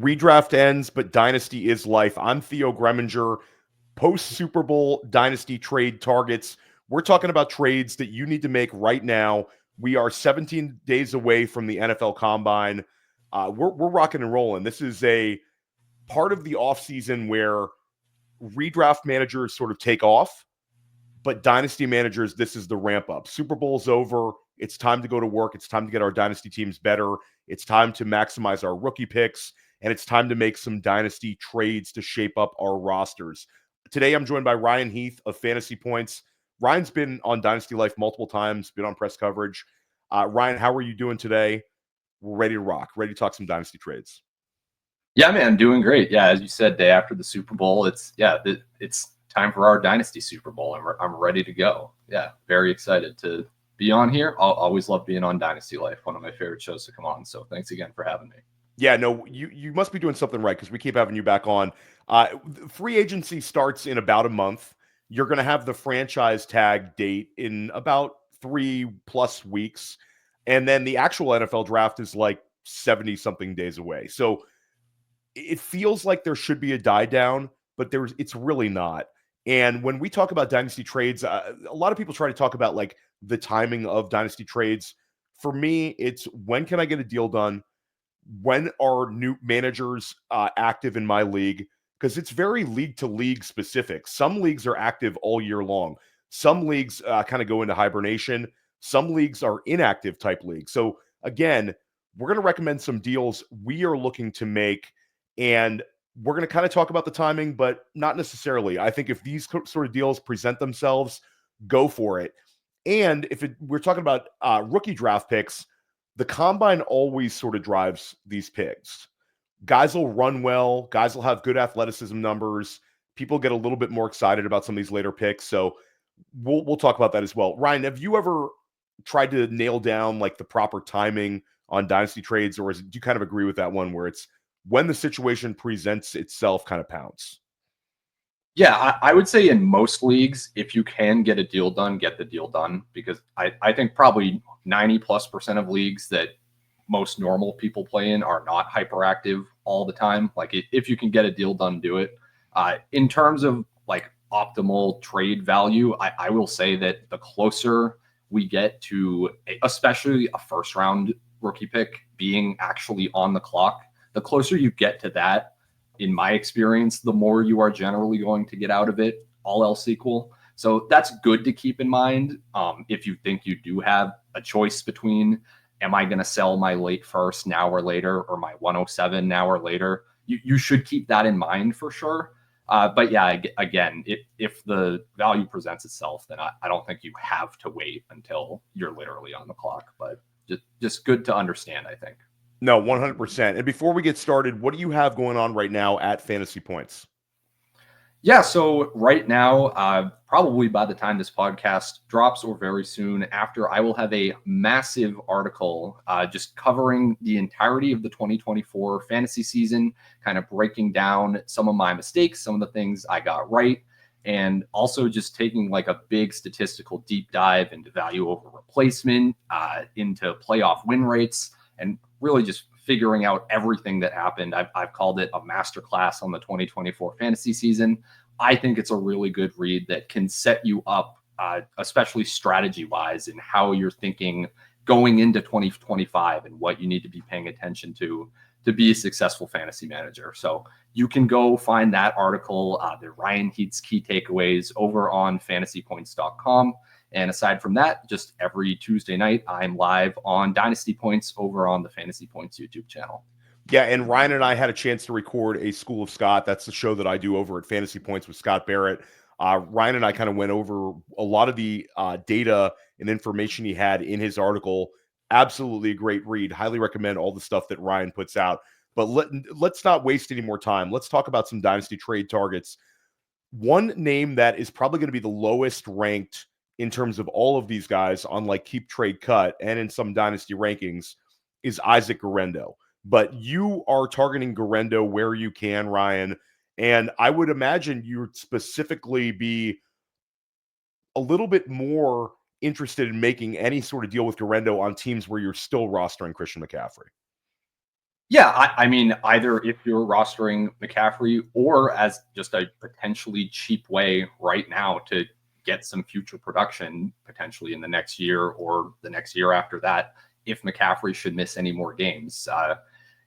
Redraft ends, but Dynasty is life. I'm Theo Gremminger. Post-Super Bowl Dynasty trade targets. We're talking about trades that you need to make right now. We are 17 days away from the NFL Combine. We're rocking and rolling. This is a part of the offseason where redraft managers sort of take off, but dynasty managers, this is the ramp up. Super Bowl's over. It's time to go to work. It's time to get our dynasty teams better. It's time to maximize our rookie picks, and it's time to make some dynasty trades to shape up our rosters. Today, I'm joined by Ryan Heath of Fantasy Points. Ryan's been on Dynasty Life multiple times, been on press coverage. Ryan, how are you doing today? We're ready to rock, ready to talk some dynasty trades. Yeah, man, doing great. Yeah, as you said, day after the Super Bowl, it's time for our Dynasty Super Bowl, and I'm ready to go. Yeah, very excited to be on here. I'll always love being on Dynasty Life, one of my favorite shows to come on. So thanks again for having me. Yeah, no, you must be doing something right because we keep having you back on. Free agency starts in about a month. You're going to have the franchise tag date in about 3+ weeks. And then the actual NFL draft is like 70-something days away. So it feels like there should be a die down, but it's really not. And when we talk about dynasty trades, a lot of people try to talk about like the timing of dynasty trades. For me, it's when can I get a deal done? When are new managers active in my league? Because it's very league to league specific. Some leagues are active all year long. Some leagues kind of go into hibernation. Some leagues are inactive type leagues. So again, we're going to recommend some deals we are looking to make, and we're going to kind of talk about the timing, but not necessarily. I think if these sort of deals present themselves, go for it. And if we're talking about rookie draft picks, the combine always sort of drives these picks. Guys will run well. Guys will have good athleticism numbers. People get a little bit more excited about some of these later picks. So we'll talk about that as well. Ryan, have you ever tried to nail down like the proper timing on dynasty trades, or do you kind of agree with that one where it's when the situation presents itself, kind of pounce? Yeah, I would say in most leagues, if you can get a deal done, get the deal done, because I think probably 90+% of leagues that most normal people play in are not hyperactive all the time. Like if you can get a deal done, do it. In terms of like optimal trade value, I will say that the closer we get to, especially a first round rookie pick being actually on the clock, the closer you get to that, in my experience, the more you are generally going to get out of it, all else equal. So that's good to keep in mind. If you think you do have a choice between, am I going to sell my late first now or later, or my 107 now or later, you should keep that in mind for sure. But yeah, again, if the value presents itself, then I don't think you have to wait until you're literally on the clock. But just good to understand, I think. No, 100%. And before we get started, what do you have going on right now at Fantasy Points? Yeah, so right now, probably by the time this podcast drops or very soon after, I will have a massive article just covering the entirety of the 2024 fantasy season, kind of breaking down some of my mistakes, some of the things I got right, and also just taking like a big statistical deep dive into value over replacement, into playoff win rates, and really just figuring out everything that happened. I've called it a masterclass on the 2024 fantasy season. I think it's a really good read that can set you up, especially strategy-wise, in how you're thinking going into 2025 and what you need to be paying attention to be a successful fantasy manager. So you can go find that article, the Ryan Heath's Key Takeaways, over on fantasypoints.com. And aside from that, just every Tuesday night, I'm live on Dynasty Points over on the Fantasy Points YouTube channel. Yeah, and Ryan and I had a chance to record a School of Scott. That's the show that I do over at Fantasy Points with Scott Barrett. Ryan and I kind of went over a lot of the data and information he had in his article. Absolutely a great read. Highly recommend all the stuff that Ryan puts out. But let's not waste any more time. Let's talk about some Dynasty trade targets. One name that is probably going to be the lowest ranked in terms of all of these guys on like Keep Trade Cut and in some Dynasty rankings is Isaac Guerendo. But you are targeting Guerendo where you can, Ryan. And I would imagine you'd specifically be a little bit more interested in making any sort of deal with Guerendo on teams where you're still rostering Christian McCaffrey. Yeah, I mean, either if you're rostering McCaffrey or as just a potentially cheap way right now to get some future production potentially in the next year or the next year after that, if McCaffrey should miss any more games.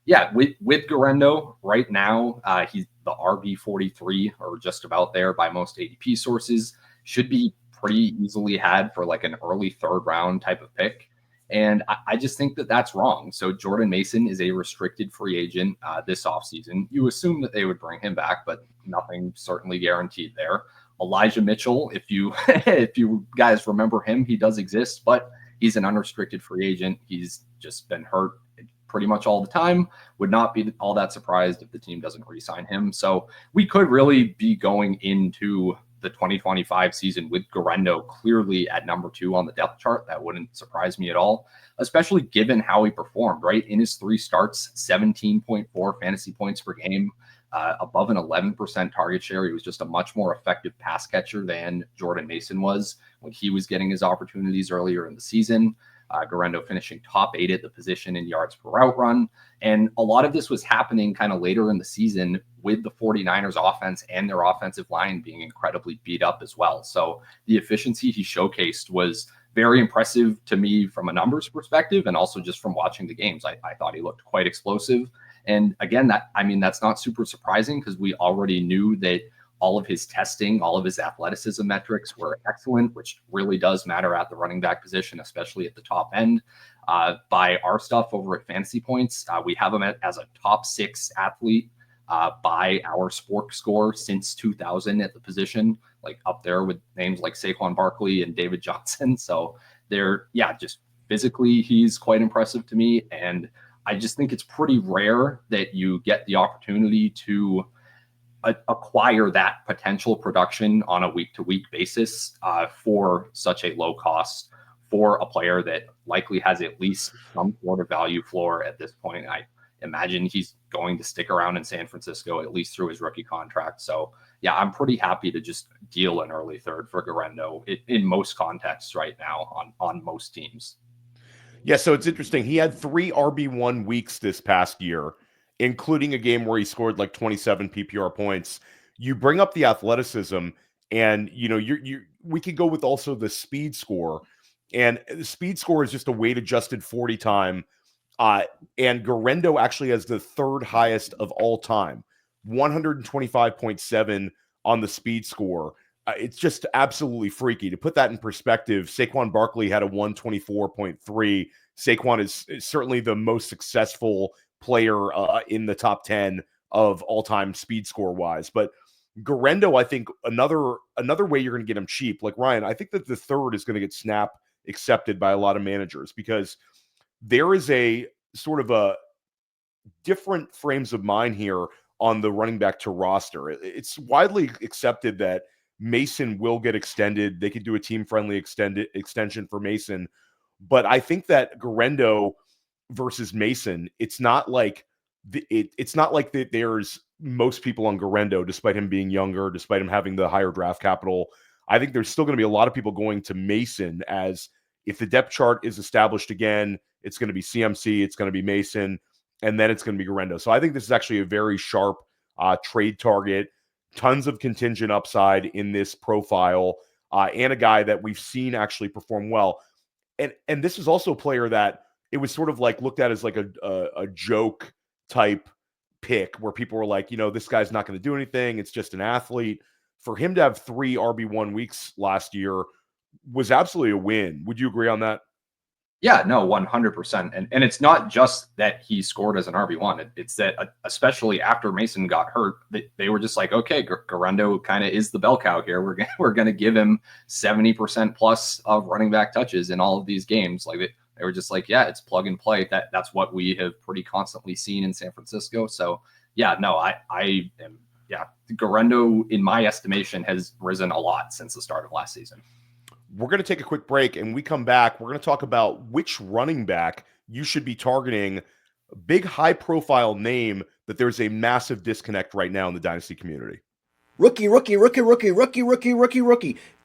Yeah, with Guerendo right now, he's the RB 43 or just about there by most ADP sources. Should be pretty easily had for like an early third round type of pick. And I just think that that's wrong. So Jordan Mason is a restricted free agent this offseason. You assume that they would bring him back, but nothing certainly guaranteed there. Elijah Mitchell, if you if you guys remember him, he does exist, but he's an unrestricted free agent. He's just been hurt pretty much all the time. Would not be all that surprised if the team doesn't re-sign him. So we could really be going into the 2025 season with Guerendo clearly at number 2 on the depth chart. That wouldn't surprise me at all, especially given how he performed, right? In his 3 starts, 17.4 fantasy points per game, above an 11% target share. He was just a much more effective pass catcher than Jordan Mason was when he was getting his opportunities earlier in the season. Guerendo finishing top 8 at the position in yards per route run. And a lot of this was happening kind of later in the season with the 49ers offense and their offensive line being incredibly beat up as well. So the efficiency he showcased was very impressive to me from a numbers perspective, and also just from watching the games. I thought he looked quite explosive. And again, that's not super surprising because we already knew that all of his testing, all of his athleticism metrics were excellent, which really does matter at the running back position, especially at the top end. By our stuff over at Fantasy Points, we have him as a top 6 athlete by our sport score since 2000 at the position, like up there with names like Saquon Barkley and David Johnson. So just physically, he's quite impressive to me. And I just think it's pretty rare that you get the opportunity to acquire that potential production on a week-to-week basis for such a low cost for a player that likely has at least some sort of value floor at this point. I imagine he's going to stick around in San Francisco at least through his rookie contract. So yeah, I'm pretty happy to just deal an early third for Guerendo in most contexts right now on most teams. Yeah, so it's interesting. He had 3 RB1 weeks this past year, including a game where he scored like 27 PPR points. You bring up the athleticism, and we could go with also the speed score. And the speed score is just a weight adjusted 40 time. And Guerendo actually has the 3rd highest of all time, 125.7 on the speed score. It's just absolutely freaky. To put that in perspective, Saquon Barkley had a 124.3. Saquon is certainly the most successful player in the top 10 of all-time speed score wise. But Guerendo, I think another way you're going to get him cheap, like Ryan, I think that the 3rd is going to get snap accepted by a lot of managers because there is a sort of a different frames of mind here on the running back to roster. It's widely accepted that Mason will get extended. They could do a team-friendly extension for Mason. But I think that Guerendo versus Mason, it's not like that there's most people on Guerendo, despite him being younger, despite him having the higher draft capital. I think there's still going to be a lot of people going to Mason as if the depth chart is established again, it's going to be CMC, it's going to be Mason, and then it's going to be Guerendo. So I think this is actually a very sharp trade target. Tons of contingent upside in this profile, and a guy that we've seen actually perform well. And this is also a player that it was sort of like looked at as like a joke type pick where people were like, this guy's not going to do anything. It's just an athlete. For him to have 3 RB1 weeks last year was absolutely a win. Would you agree on that? Yeah, no, 100%. And it's not just that he scored as an RB1. It's that, especially after Mason got hurt, they were just like, okay, Guerendo kind of is the bell cow here. We're going to give him 70% plus of running back touches in all of these games. Like they were just like, yeah, it's plug and play. That's what we have pretty constantly seen in San Francisco. So yeah, no, I am, yeah, Guerendo, in my estimation, has risen a lot since the start of last season. We're going to take a quick break, and we come back. We're going to talk about which running back you should be targeting. A big, high-profile name that there's a massive disconnect right now in the Dynasty community. Rookie.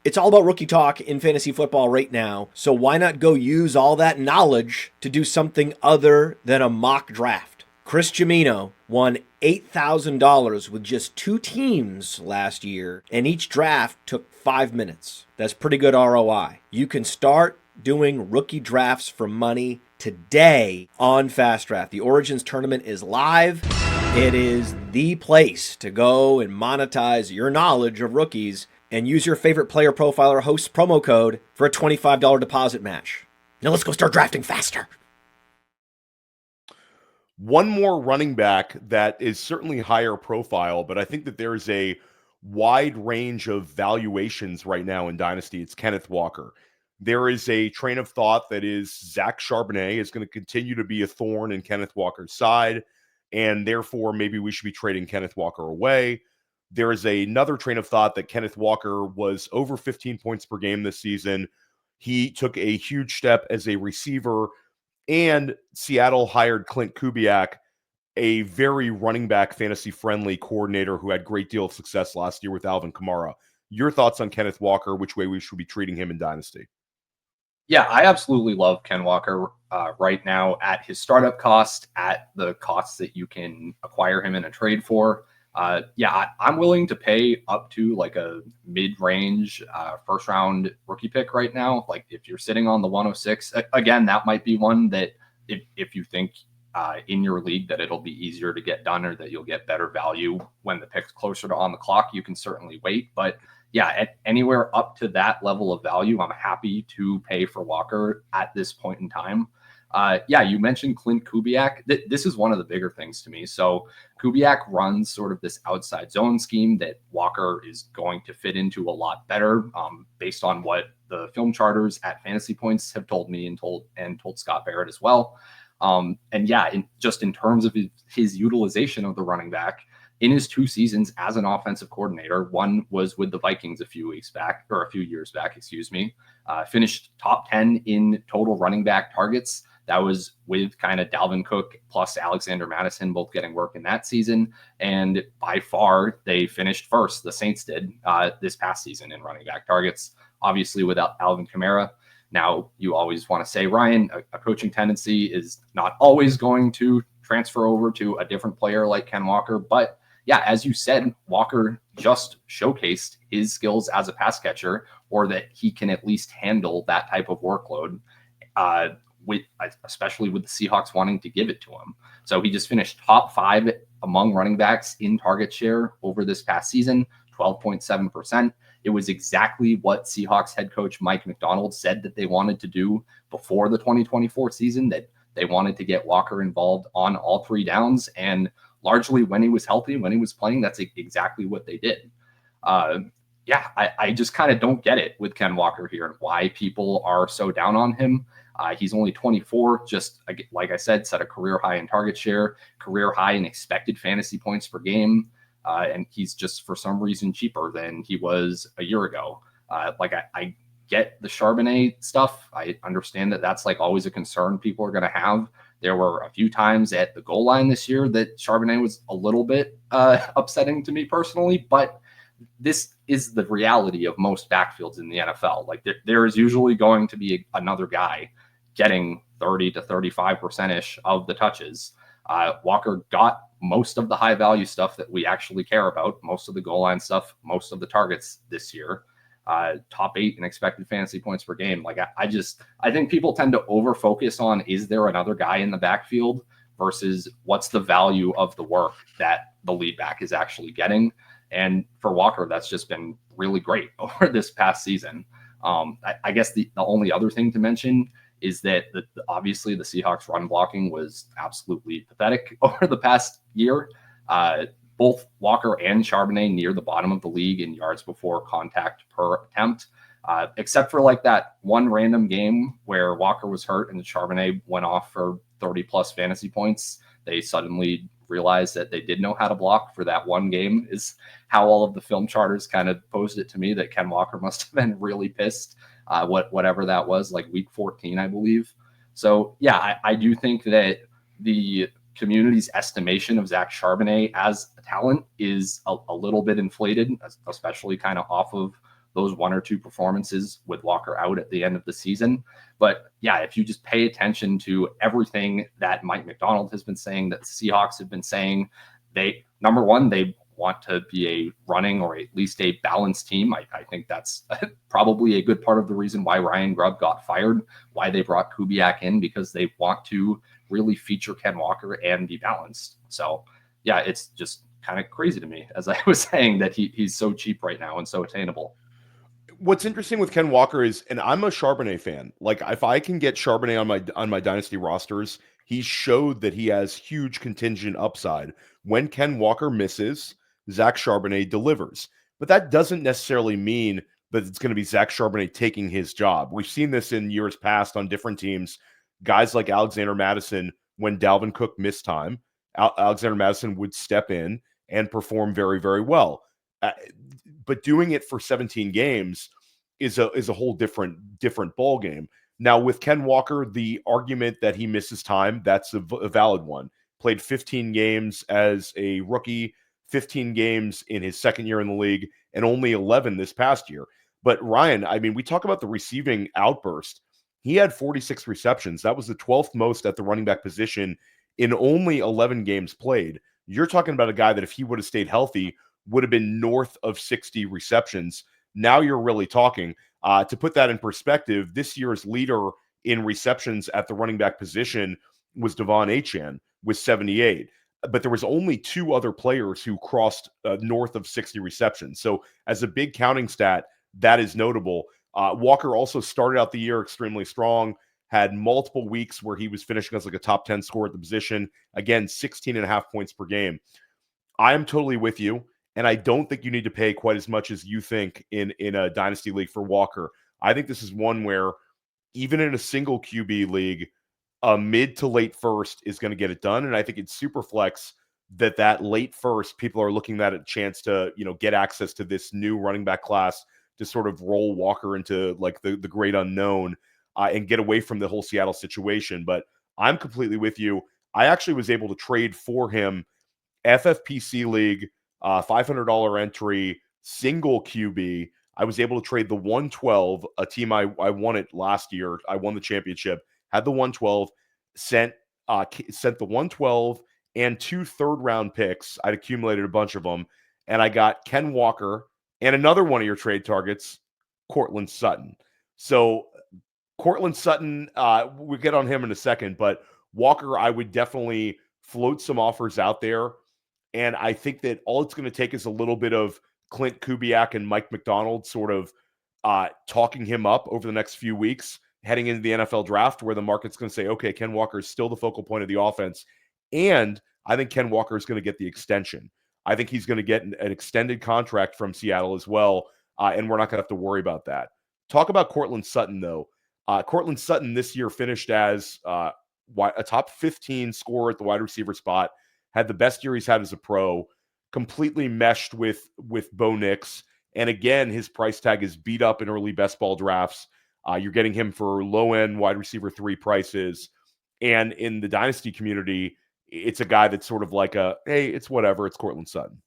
It's all about rookie talk in fantasy football right now. So why not go use all that knowledge to do something other than a mock draft? Chris Cimino won $8,000 with just 2 teams last year, and each draft took 5 minutes. That's pretty good ROI. You can start doing rookie drafts for money today on FastDraft. The Origins tournament is live. It is the place to go and monetize your knowledge of rookies and use your favorite player profiler host's promo code for a $25 deposit match. Now let's go start drafting faster. One more running back that is certainly higher profile, but I think that there is a wide range of valuations right now in Dynasty. It's Kenneth Walker. There is a train of thought that is Zach Charbonnet is going to continue to be a thorn in Kenneth Walker's side, and therefore maybe we should be trading Kenneth Walker away. There is another train of thought that Kenneth Walker was over 15 points per game this season. He took a huge step as a receiver, and Seattle hired Clint Kubiak, a very running back fantasy-friendly coordinator who had a great deal of success last year with Alvin Kamara. Your thoughts on Kenneth Walker, which way we should be treating him in Dynasty? Yeah, I absolutely love Ken Walker right now at his startup cost, at the costs that you can acquire him in a trade for. I'm willing to pay up to like a mid-range first-round rookie pick right now. Like if you're sitting on the 106, again, that might be one that if you think in your league that it'll be easier to get done or that you'll get better value when the pick's closer to on the clock, you can certainly wait. But yeah, at anywhere up to that level of value, I'm happy to pay for Walker at this point in time. You mentioned Clint Kubiak. This is one of the bigger things to me. So Kubiak runs sort of this outside zone scheme that Walker is going to fit into a lot better based on what the film charters at Fantasy Points have told me and told Scott Barrett as well. In terms of his utilization of the running back, in his 2 seasons as an offensive coordinator, one was with the Vikings a few years back, finished top 10 in total running back targets. That was with kind of Dalvin Cook plus Alexander Mattison both getting work in that season. And by far, they finished first. The Saints did this past season in running back targets, obviously without Alvin Kamara. Now, you always want to say, Ryan, a coaching tendency is not always going to transfer over to a different player like Ken Walker. But yeah, as you said, Walker just showcased his skills as a pass catcher, or that he can at least handle that type of workload, especially with the Seahawks wanting to give it to him. So he just finished top 5 among running backs in target share over this past season, 12.7%. It was exactly what Seahawks head coach Mike McDonald said that they wanted to do before the 2024 season, that they wanted to get Walker involved on all 3 downs. And largely when he was healthy, when he was playing, that's exactly what they did. I just kind of don't get it with Ken Walker here and why people are so down on him. He's only 24, just like I said, set a career high in target share, career high in expected fantasy points per game. And he's just for some reason cheaper than he was a year ago. I get the Charbonnet stuff. I understand that that's like always a concern people are going to have. There were a few times at the goal line this year that Charbonnet was a little bit upsetting to me personally, but this is the reality of most backfields in the NFL. Like there is usually going to be another guy getting 30 to 35% of the touches. Walker got most of the high value stuff that we actually care about, most of the goal line stuff, most of the targets this year. Top 8 in expected fantasy points per game. Like I think people tend to over focus on, is there another guy in the backfield versus what's the value of the work that the lead back is actually getting. And for Walker, that's just been really great over this past season. I guess the only other thing to mention is that obviously the Seahawks run blocking was absolutely pathetic over the past year. Both Walker and Charbonnet near the bottom of the league in yards before contact per attempt, except for like that one random game where Walker was hurt and Charbonnet went off for 30 plus fantasy points. They suddenly realized that they did know how to block for that one game, is how all of the film charters kind of posed it to me, that Ken Walker must have been really pissed, whatever that was, like week 14, I believe. So yeah, I do think that the community's estimation of Zach Charbonnet as a talent is a little bit inflated, especially kind of off of those 1 or 2 performances with Walker out at the end of the season. But yeah, if you just pay attention to everything that Mike Macdonald has been saying, that the Seahawks have been saying, number one, they want to be a running or at least a balanced team. I think that's probably a good part of the reason why Ryan Grubb got fired, why they brought Kubiak in, because they want to really feature Ken Walker and be balanced. So yeah, it's just kind of crazy to me, as I was saying, that he's so cheap right now and so attainable. What's interesting with Ken Walker is, and I'm a Charbonnet fan. Like, if I can get Charbonnet on my dynasty rosters, he showed that he has huge contingent upside. When Ken Walker misses, Zach Charbonnet delivers. But that doesn't necessarily mean that it's going to be Zach Charbonnet taking his job. We've seen this in years past on different teams. Guys like Alexander Mattison, when Dalvin Cook missed time, Alexander Mattison would step in and perform very, very well. But doing it for 17 games is a whole different ball game. Now, with Ken Walker, the argument that he misses time, that's a valid one. Played 15 games as a rookie, 15 games in his second year in the league, and only 11 this past year. But Ryan, I mean, we talk about the receiving outburst. He had 46 receptions. That was the 12th most at the running back position in only 11 games played. You're talking about a guy that if he would have stayed healthy, would have been north of 60 receptions. Now you're really talking. To put that in perspective, this year's leader in receptions at the running back position was Devon Achane with 78. But there was only 2 other players who crossed north of 60 receptions. So as a big counting stat, that is notable. Walker also started out the year extremely strong, had multiple weeks where he was finishing as like a top 10 scorer at the position. Again, 16.5 points per game. I am totally with you. And I don't think you need to pay quite as much as you think in a dynasty league for Walker. I think this is one where even in a single QB league, a mid to late first is going to get it done. And I think it's super flex that late first, people are looking at a chance to, get access to this new running back class to sort of roll Walker into like the great unknown and get away from the whole Seattle situation. But I'm completely with you. I actually was able to trade for him FFPC league, $500 entry, single QB. I was able to trade the 112, a team I won it last year. I won the championship, had the 112, sent the 112 and 2 third-round picks. I'd accumulated a bunch of them, and I got Ken Walker and another one of your trade targets, Courtland Sutton. So Courtland Sutton, we'll get on him in a second, but Walker, I would definitely float some offers out there. And I think that all it's going to take is a little bit of Clint Kubiak and Mike Macdonald sort of talking him up over the next few weeks, heading into the NFL draft, where the market's going to say, okay, Ken Walker is still the focal point of the offense. And I think Ken Walker is going to get the extension. I think he's going to get an extended contract from Seattle as well, and we're not going to have to worry about that. Talk about Courtland Sutton, though. Courtland Sutton this year finished as a top 15 scorer at the wide receiver spot, had the best year he's had as a pro, completely meshed with Bo Nix. And again, his price tag is beat up in early best ball drafts. You're getting him for low-end wide receiver 3 prices. And in the dynasty community, it's a guy that's sort of like hey, it's whatever, it's Courtland Sutton.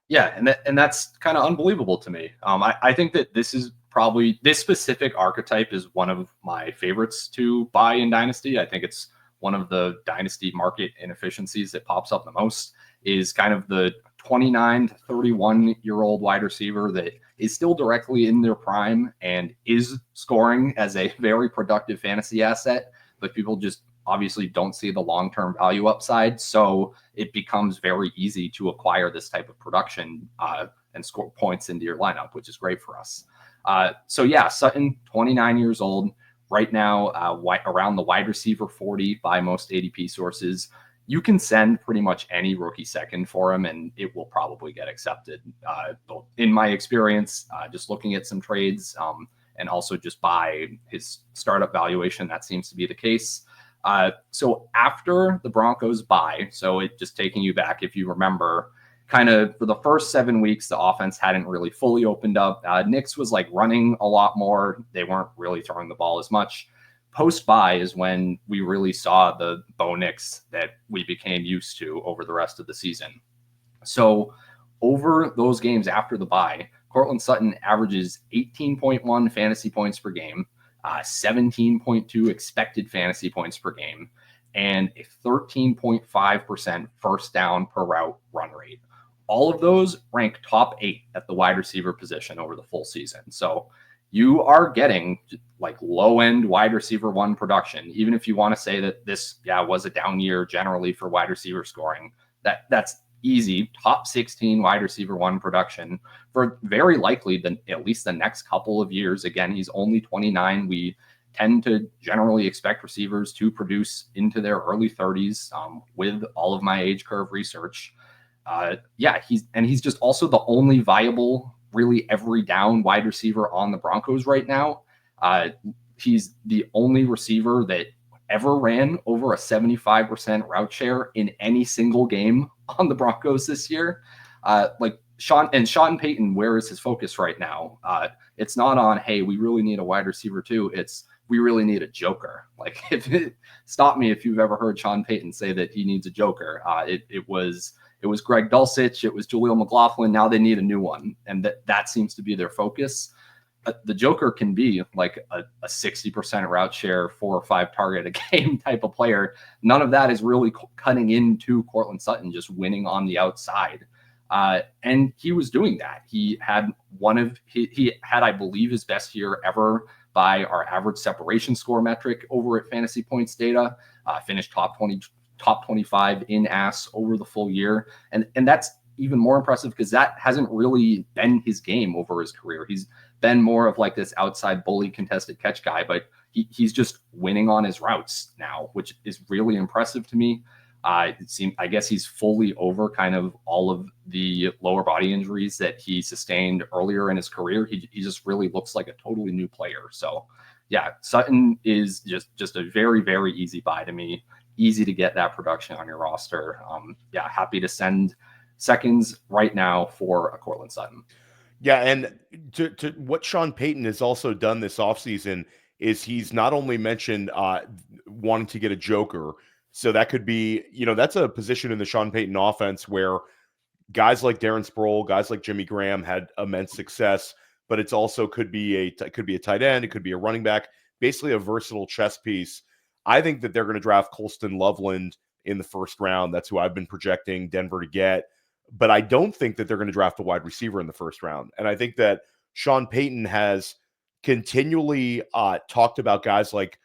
Yeah, and that's kind of unbelievable to me. I think that this specific archetype is one of my favorites to buy in Dynasty. I think it's one of the Dynasty market inefficiencies that pops up the most, is kind of the 29 to 31-year-old wide receiver that is still directly in their prime and is scoring as a very productive fantasy asset, but people just obviously don't see the long-term value upside. So it becomes very easy to acquire this type of production and score points into your lineup, which is great for us. So yeah, Sutton, 29 years old right now, around the wide receiver 40 by most ADP sources. You can send pretty much any rookie second for him, and it will probably get accepted. In my experience, just looking at some trades and also just by his startup valuation, that seems to be the case. So after the Broncos bye, so it just taking you back, if you remember, kind of for the first 7 weeks, the offense hadn't really fully opened up. Knicks was like running a lot more. They weren't really throwing the ball as much. Post-bye is when we really saw the Bo Nix that we became used to over the rest of the season. So over those games after the bye, Courtland Sutton averages 18.1 fantasy points per game, 17.2 expected fantasy points per game, and a 13.5% first down per route run rate. All of those rank top 8 at the wide receiver position over the full season. So you are getting like low-end wide receiver 1 production, even if you want to say that this was a down year generally for wide receiver scoring. That's easy. Top 16 wide receiver 1 production for very likely at least the next couple of years. Again, he's only 29. We tend to generally expect receivers to produce into their early 30s with all of my age curve research. He's just also the only viable, really every down wide receiver on the Broncos right now. He's the only receiver that ever ran over a 75% route share in any single game on the Broncos this year. Sean Payton, where is his focus right now? It's not on, hey, we really need a wide receiver too. It's, we really need a joker. Like, stop me if you've ever heard Sean Payton say that he needs a joker. It was Greg Dulcich, it was Jaleel McLaughlin. Now they need a new one, and that seems to be their focus. The joker can be like a 60% route share, 4 or 5 target a game type of player. None of that is really cutting into Courtland Sutton just winning on the outside. And he was doing that. He had I believe, his best year ever by our average separation score metric over at Fantasy Points Data. Finished top 25 in AS over the full year. And that's even more impressive because that hasn't really been his game over his career. He's been more of like this outside bully contested catch guy, but he's just winning on his routes now, which is really impressive to me. I guess he's fully over kind of all of the lower body injuries that he sustained earlier in his career. He just really looks like a totally new player. So yeah, Sutton is just a very, very easy buy to me. Easy to get that production on your roster. Happy to send seconds right now for a Courtland Sutton. Yeah, and to what Sean Payton has also done this offseason is he's not only mentioned wanting to get a joker, so that could be, that's a position in the Sean Payton offense where guys like Darren Sproul, guys like Jimmy Graham had immense success, but it's also could be a tight end, it could be a running back, basically a versatile chess piece. I think that they're going to draft Colston Loveland in the first round. That's who I've been projecting Denver to get. But I don't think that they're going to draft a wide receiver in the first round. And I think that Sean Payton has continually talked about guys like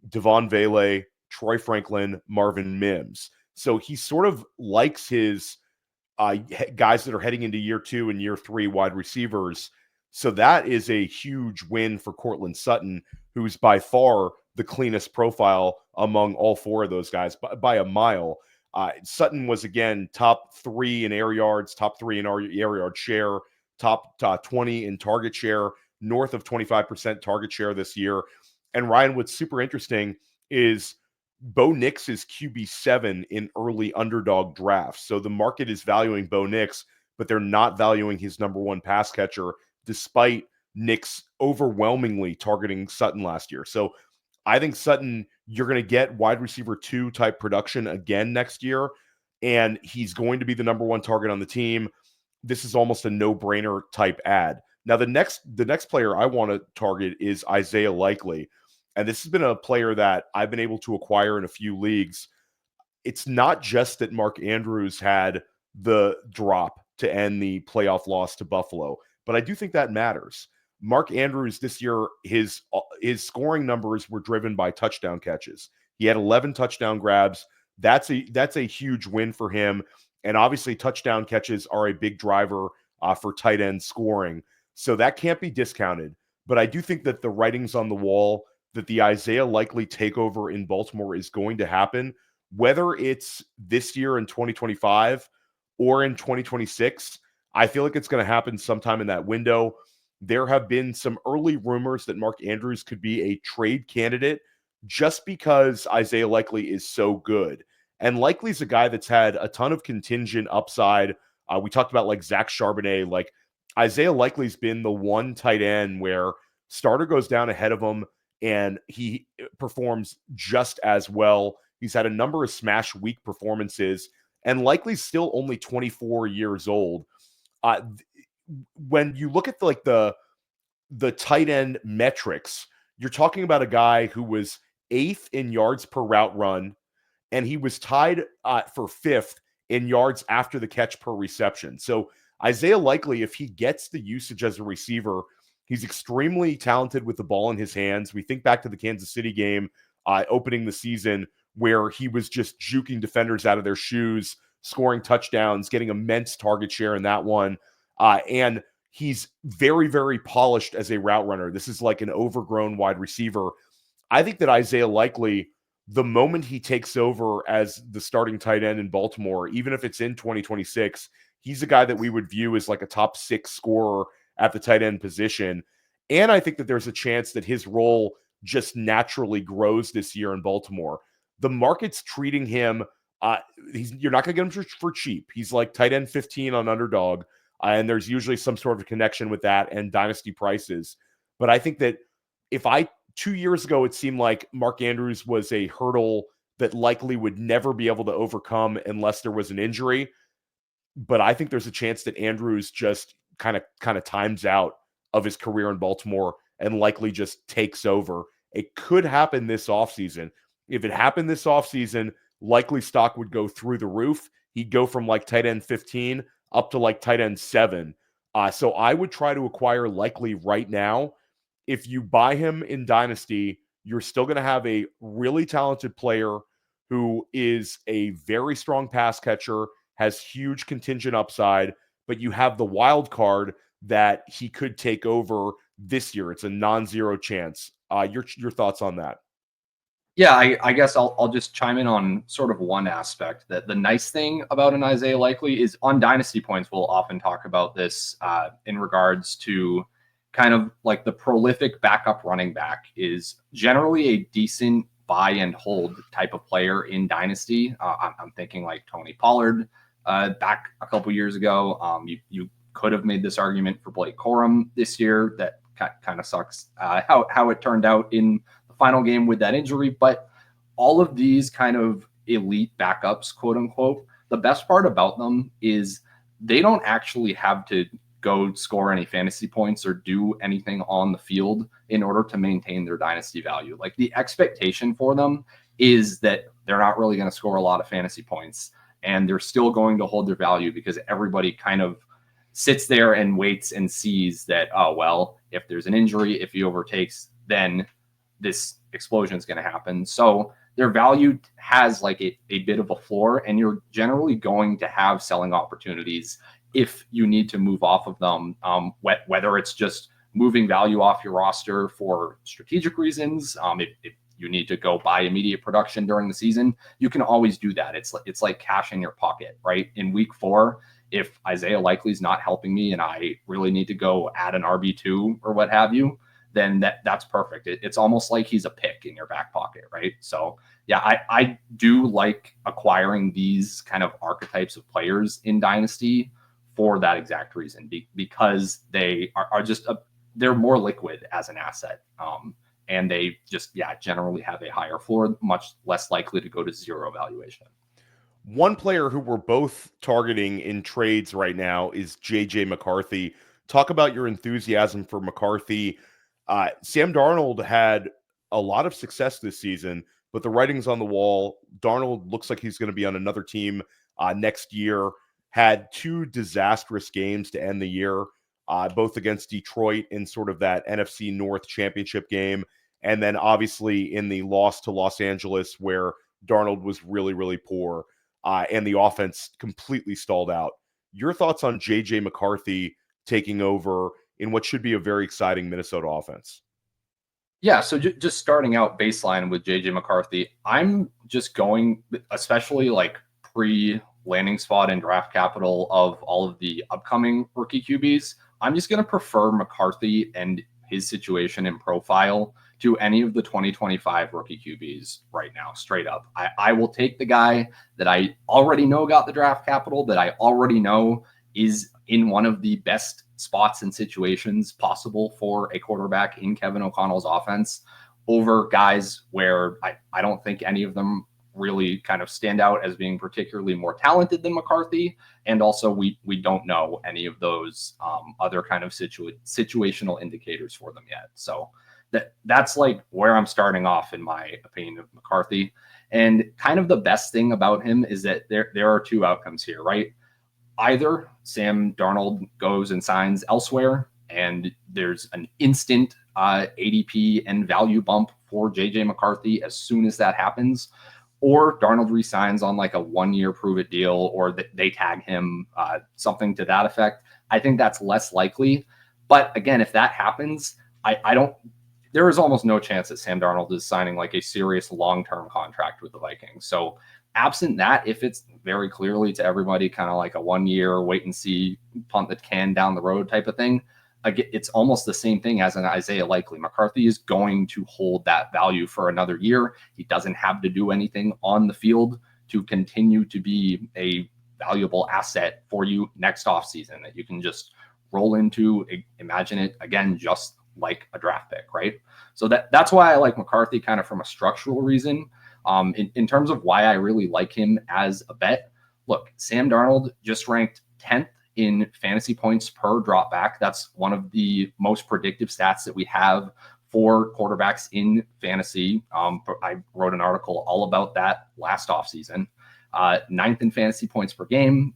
Devon Vele, Troy Franklin, Marvin Mims. So he sort of likes his guys that are heading into year 2 and year 3 wide receivers. So that is a huge win for Courtland Sutton, who's by far the cleanest profile among all 4 of those guys by a mile. Sutton was, again, top 3 in air yards, top 3 in air yard share, top 20 in target share, north of 25% target share this year. And Ryan, what's super interesting is Bo Nix is QB7 in early underdog drafts. So the market is valuing Bo Nix, but they're not valuing his number 1 pass catcher, despite Nix overwhelmingly targeting Sutton last year. So I think Sutton, you're going to get wide receiver 2 type production again next year, and he's going to be the number 1 target on the team. This is almost a no-brainer type ad. Now, the next player I want to target is Isaiah Likely, and this has been a player that I've been able to acquire in a few leagues. It's not just that Mark Andrews had the drop to end the playoff loss to Buffalo, but I do think that matters. Mark Andrews this year, his scoring numbers were driven by touchdown catches. He had 11 touchdown grabs. That's a huge win for him. And obviously, touchdown catches are a big driver for tight end scoring. So that can't be discounted. But I do think that the writing's on the wall that the Isaiah Likely takeover in Baltimore is going to happen, whether it's this year in 2025 or in 2026. I feel like it's going to happen sometime in that window. There have been some early rumors that Mark Andrews could be a trade candidate just because Isaiah Likely is so good. And Likely's a guy that's had a ton of contingent upside. We talked about like Zach Charbonnet. Like Isaiah Likely's been the one tight end where starter goes down ahead of him and he performs just as well. He's had a number of smash week performances, and Likely's still only 24 years old. when you look at the tight end metrics, you're talking about a guy who was 8th in yards per route run, and he was tied for 5th in yards after the catch per reception. So Isaiah Likely, if he gets the usage as a receiver, he's extremely talented with the ball in his hands. We think back to the Kansas City game opening the season where he was just juking defenders out of their shoes, scoring touchdowns, getting immense target share in that one. And he's very, very polished as a route runner. This is like an overgrown wide receiver. I think that Isaiah Likely, the moment he takes over as the starting tight end in Baltimore, even if it's in 2026, he's a guy that we would view as like a top 6 scorer at the tight end position. And I think that there's a chance that his role just naturally grows this year in Baltimore. The market's treating him, you're not going to get him for cheap. He's like tight end 15 on Underdog, and there's usually some sort of connection with that and dynasty prices. But I think that 2 years ago, it seemed like Mark Andrews was a hurdle that Likely would never be able to overcome unless there was an injury. But I think there's a chance that Andrews just kind of times out of his career in Baltimore and Likely just takes over. It could happen this offseason. If it happened this offseason, Likely stock would go through the roof. He'd go from like tight end 15 up to like tight end 7. So I would try to acquire Likely right now. If you buy him in Dynasty, you're still going to have a really talented player who is a very strong pass catcher, has huge contingent upside, but you have the wild card that he could take over this year. It's a non-zero chance. Your thoughts on that? Yeah, I guess I'll just chime in on sort of one aspect. That the nice thing about an Isaiah Likely is on Dynasty Points, we'll often talk about this in regards to kind of like the prolific backup running back is generally a decent buy and hold type of player in Dynasty. I'm thinking like Tony Pollard back a couple years ago. You could have made this argument for Blake Corum this year. That kind of sucks how it turned out in the final game with that injury. But all of these kind of elite backups, quote unquote, the best part about them is they don't actually have to go score any fantasy points or do anything on the field in order to maintain their dynasty value. Like the expectation for them is that they're not really going to score a lot of fantasy points and they're still going to hold their value because everybody kind of sits there and waits and sees that, oh, well, if there's an injury, if he overtakes, then this explosion is going to happen. So their value has like a bit of a floor, and you're generally going to have selling opportunities if you need to move off of them, whether it's just moving value off your roster for strategic reasons. If you need to go buy immediate production during the season, you can always do that. It's like cash in your pocket, right? In week 4, if Isaiah Likely is not helping me and I really need to go add an RB2 or what have you, then that's perfect. It's almost like he's a pick in your back pocket, right? So yeah, I do like acquiring these kind of archetypes of players in Dynasty for that exact reason, because they are just they're more liquid as an asset, and they just generally have a higher floor, much less likely to go to zero valuation. One player who we're both targeting in trades right now is JJ McCarthy. Talk about your enthusiasm for McCarthy. Sam Darnold had a lot of success this season, but the writing's on the wall. Darnold looks like he's going to be on another team next year. Had 2 disastrous games to end the year, both against Detroit in sort of that NFC North championship game, and then obviously in the loss to Los Angeles where Darnold was really, really poor, and the offense completely stalled out. Your thoughts on J.J. McCarthy taking over in what should be a very exciting Minnesota offense? Yeah, so just starting out baseline with J.J. McCarthy, I'm just going, especially like pre-landing spot and draft capital of all of the upcoming rookie QBs, I'm just going to prefer McCarthy and his situation and profile to any of the 2025 rookie QBs right now, straight up. I will take the guy that I already know got the draft capital, that I already know is in one of the best spots and situations possible for a quarterback in Kevin O'Connell's offense, over guys where I don't think any of them really kind of stand out as being particularly more talented than McCarthy. And also we don't know any of those other kind of situational indicators for them yet. So that's like where I'm starting off, in my opinion, of McCarthy. And kind of the best thing about him is that there are two outcomes here, right? Either Sam Darnold goes and signs elsewhere, and there's an instant ADP and value bump for JJ McCarthy as soon as that happens, or Darnold resigns on like a 1-year prove it deal, or they tag him, something to that effect. I think that's less likely. But again, if that happens, there is almost no chance that Sam Darnold is signing like a serious long-term contract with the Vikings. So absent that, if it's very clearly to everybody kind of like a 1-year wait and see, punt the can down the road type of thing, again, it's almost the same thing as an Isaiah Likely. McCarthy is going to hold that value for another year. He doesn't have to do anything on the field to continue to be a valuable asset for you next offseason that you can just roll into. Imagine it again, just like a draft pick, right? So that's why I like McCarthy kind of from a structural reason. In terms of why I really like him as a bet, look, Sam Darnold just ranked 10th in fantasy points per drop back. That's one of the most predictive stats that we have for quarterbacks in fantasy. I wrote an article all about that last offseason. 9th in fantasy points per game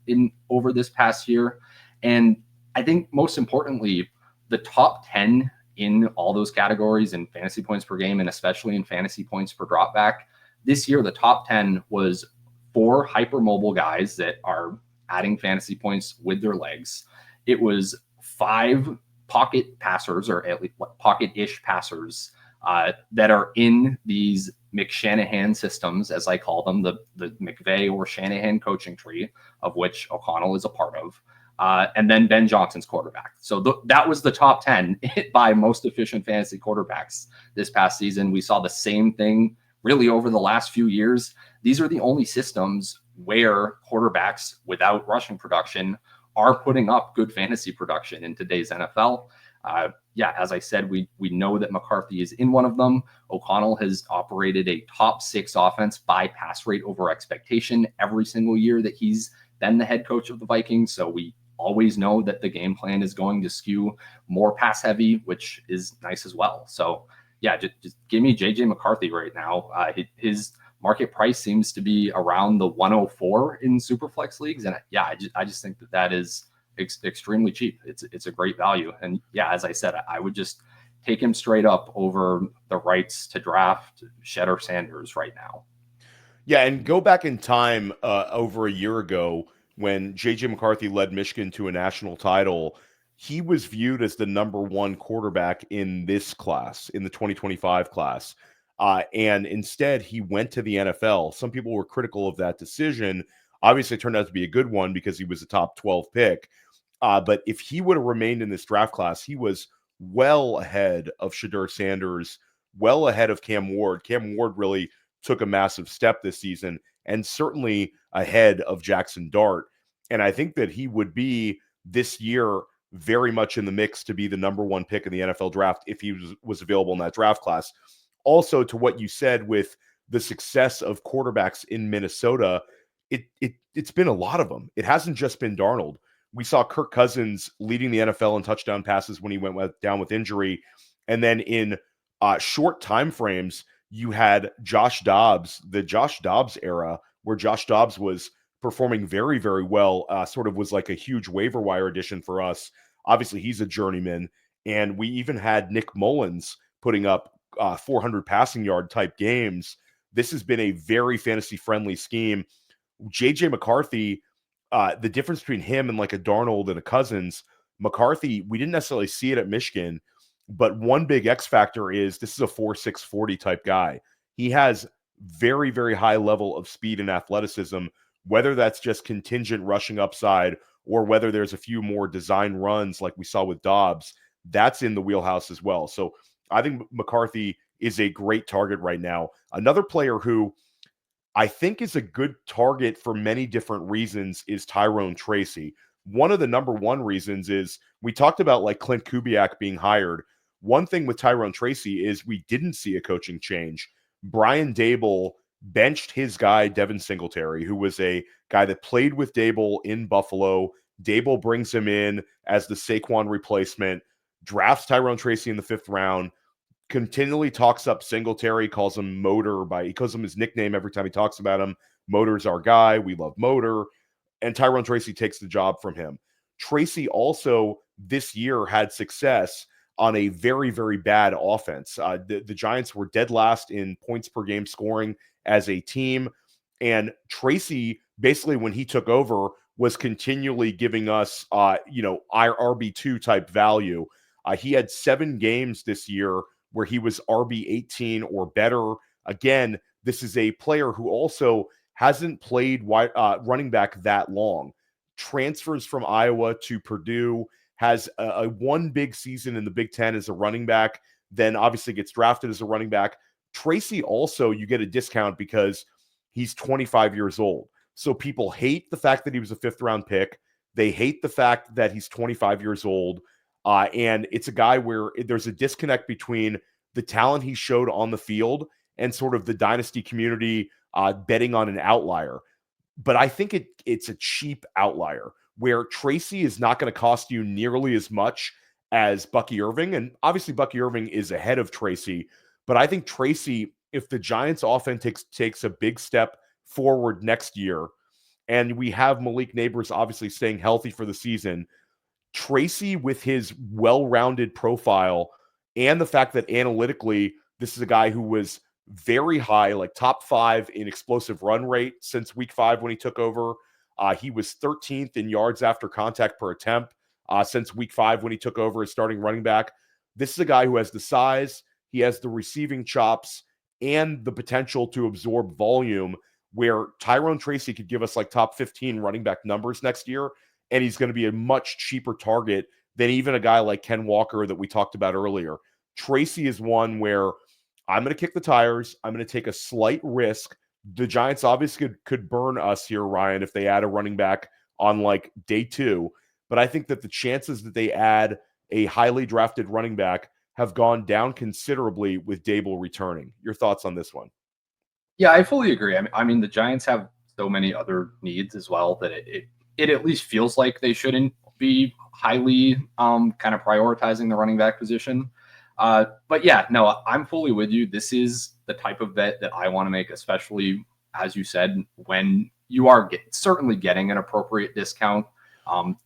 over this past year. And I think most importantly, the top 10 in all those categories in fantasy points per game, and especially in fantasy points per drop back, this year, the top 10 was 4 hypermobile guys that are adding fantasy points with their legs. It was 5 pocket passers, or at least pocket-ish passers, that are in these McShanahan systems, as I call them, the McVay or Shanahan coaching tree, of which O'Connell is a part of. And then Ben Johnson's quarterback. So that was the top 10 by most efficient fantasy quarterbacks this past season. We saw the same thing really over the last few years. These are the only systems where quarterbacks without rushing production are putting up good fantasy production in today's NFL. As I said, we know that McCarthy is in one of them. O'Connell has operated a top 6 offense by pass rate over expectation every single year that he's been the head coach of the Vikings. So we always know that the game plan is going to skew more pass heavy, which is nice as well. So yeah, just give me JJ McCarthy right now. His market price seems to be around the 104 in Superflex leagues. And yeah, I just think that is extremely cheap. It's a great value. And yeah, as I said, I would just take him straight up over the rights to draft Shedder Sanders right now. Yeah, and go back in time over a year ago when J.J. McCarthy led Michigan to a national title. He was viewed as the number 1 quarterback in this class, in the 2025 class. And instead, he went to the NFL. Some people were critical of that decision. Obviously, it turned out to be a good one because he was a top 12 pick. But if he would have remained in this draft class, he was well ahead of Shedeur Sanders, well ahead of Cam Ward. Cam Ward really took a massive step this season, and certainly ahead of Jackson Dart. And I think that he would be this year very much in the mix to be the number 1 pick in the NFL draft if he was available in that draft class. Also, to what you said with the success of quarterbacks in Minnesota, it's been a lot of them. It hasn't just been Darnold. We saw Kirk Cousins leading the NFL in touchdown passes when he went down with injury. And then in short time frames, you had Josh Dobbs, the Josh Dobbs era, where Josh Dobbs was performing very, very well, sort of was like a huge waiver wire addition for us. Obviously, he's a journeyman. And we even had Nick Mullins putting up 400 passing yard type games. This has been a very fantasy friendly scheme. JJ McCarthy, the difference between him and like a Darnold and a Cousins, McCarthy, we didn't necessarily see it at Michigan, but one big X factor is this is a 4.6 40 type guy. He has very, very high level of speed and athleticism, whether that's just contingent rushing upside or whether there's a few more design runs like we saw with Dobbs, that's in the wheelhouse as well. So I think McCarthy is a great target right now. Another player who I think is a good target for many different reasons is Tyrone Tracy. One of the number 1 reasons is we talked about like Clint Kubiak being hired. One thing with Tyrone Tracy is we didn't see a coaching change. Brian Dable benched his guy, Devin Singletary, who was a guy that played with Dable in Buffalo. Dable brings him in as the Saquon replacement, drafts Tyrone Tracy in the 5th round, continually talks up Singletary, calls him Motor he calls him his nickname every time he talks about him. Motor's our guy. We love Motor. And Tyrone Tracy takes the job from him. Tracy also this year had success on a very, very bad offense. The Giants were dead last in points per game scoring as a team. And Tracy, basically, when he took over, was continually giving us, our RB2 type value. He had 7 games this year where he was RB 18 or better. Again, this is a player who also hasn't played running back that long. Transfers from Iowa to Purdue, has a one big season in the Big Ten as a running back, then obviously gets drafted as a running back. Tracy also, you get a discount because he's 25 years old. So people hate the fact that he was a 5th round pick. They hate the fact that he's 25 years old. And it's a guy where there's a disconnect between the talent he showed on the field and sort of the dynasty community betting on an outlier. But I think it's a cheap outlier where Tracy is not going to cost you nearly as much as Bucky Irving. And obviously Bucky Irving is ahead of Tracy. But I think Tracy, if the Giants offense takes a big step forward next year, and we have Malik Neighbors obviously staying healthy for the season, Tracy, with his well-rounded profile and the fact that analytically, this is a guy who was very high, like top 5 in explosive run rate since week 5 when he took over. He was 13th in yards after contact per attempt since week 5 when he took over as starting running back. This is a guy who has the size, he has the receiving chops, and the potential to absorb volume where Tyrone Tracy could give us like top 15 running back numbers next year. And he's going to be a much cheaper target than even a guy like Ken Walker that we talked about earlier. Tracy is one where I'm going to kick the tires. I'm going to take a slight risk. The Giants obviously could burn us here, Ryan, if they add a running back on like day 2. But I think that the chances that they add a highly drafted running back have gone down considerably with Dable returning. Your thoughts on this one? Yeah, I fully agree. I mean, the Giants have so many other needs as well that it at least feels like they shouldn't be highly kind of prioritizing the running back position. But yeah, no, I'm fully with you. This is the type of bet that I want to make, especially, as you said, when you are certainly getting an appropriate discount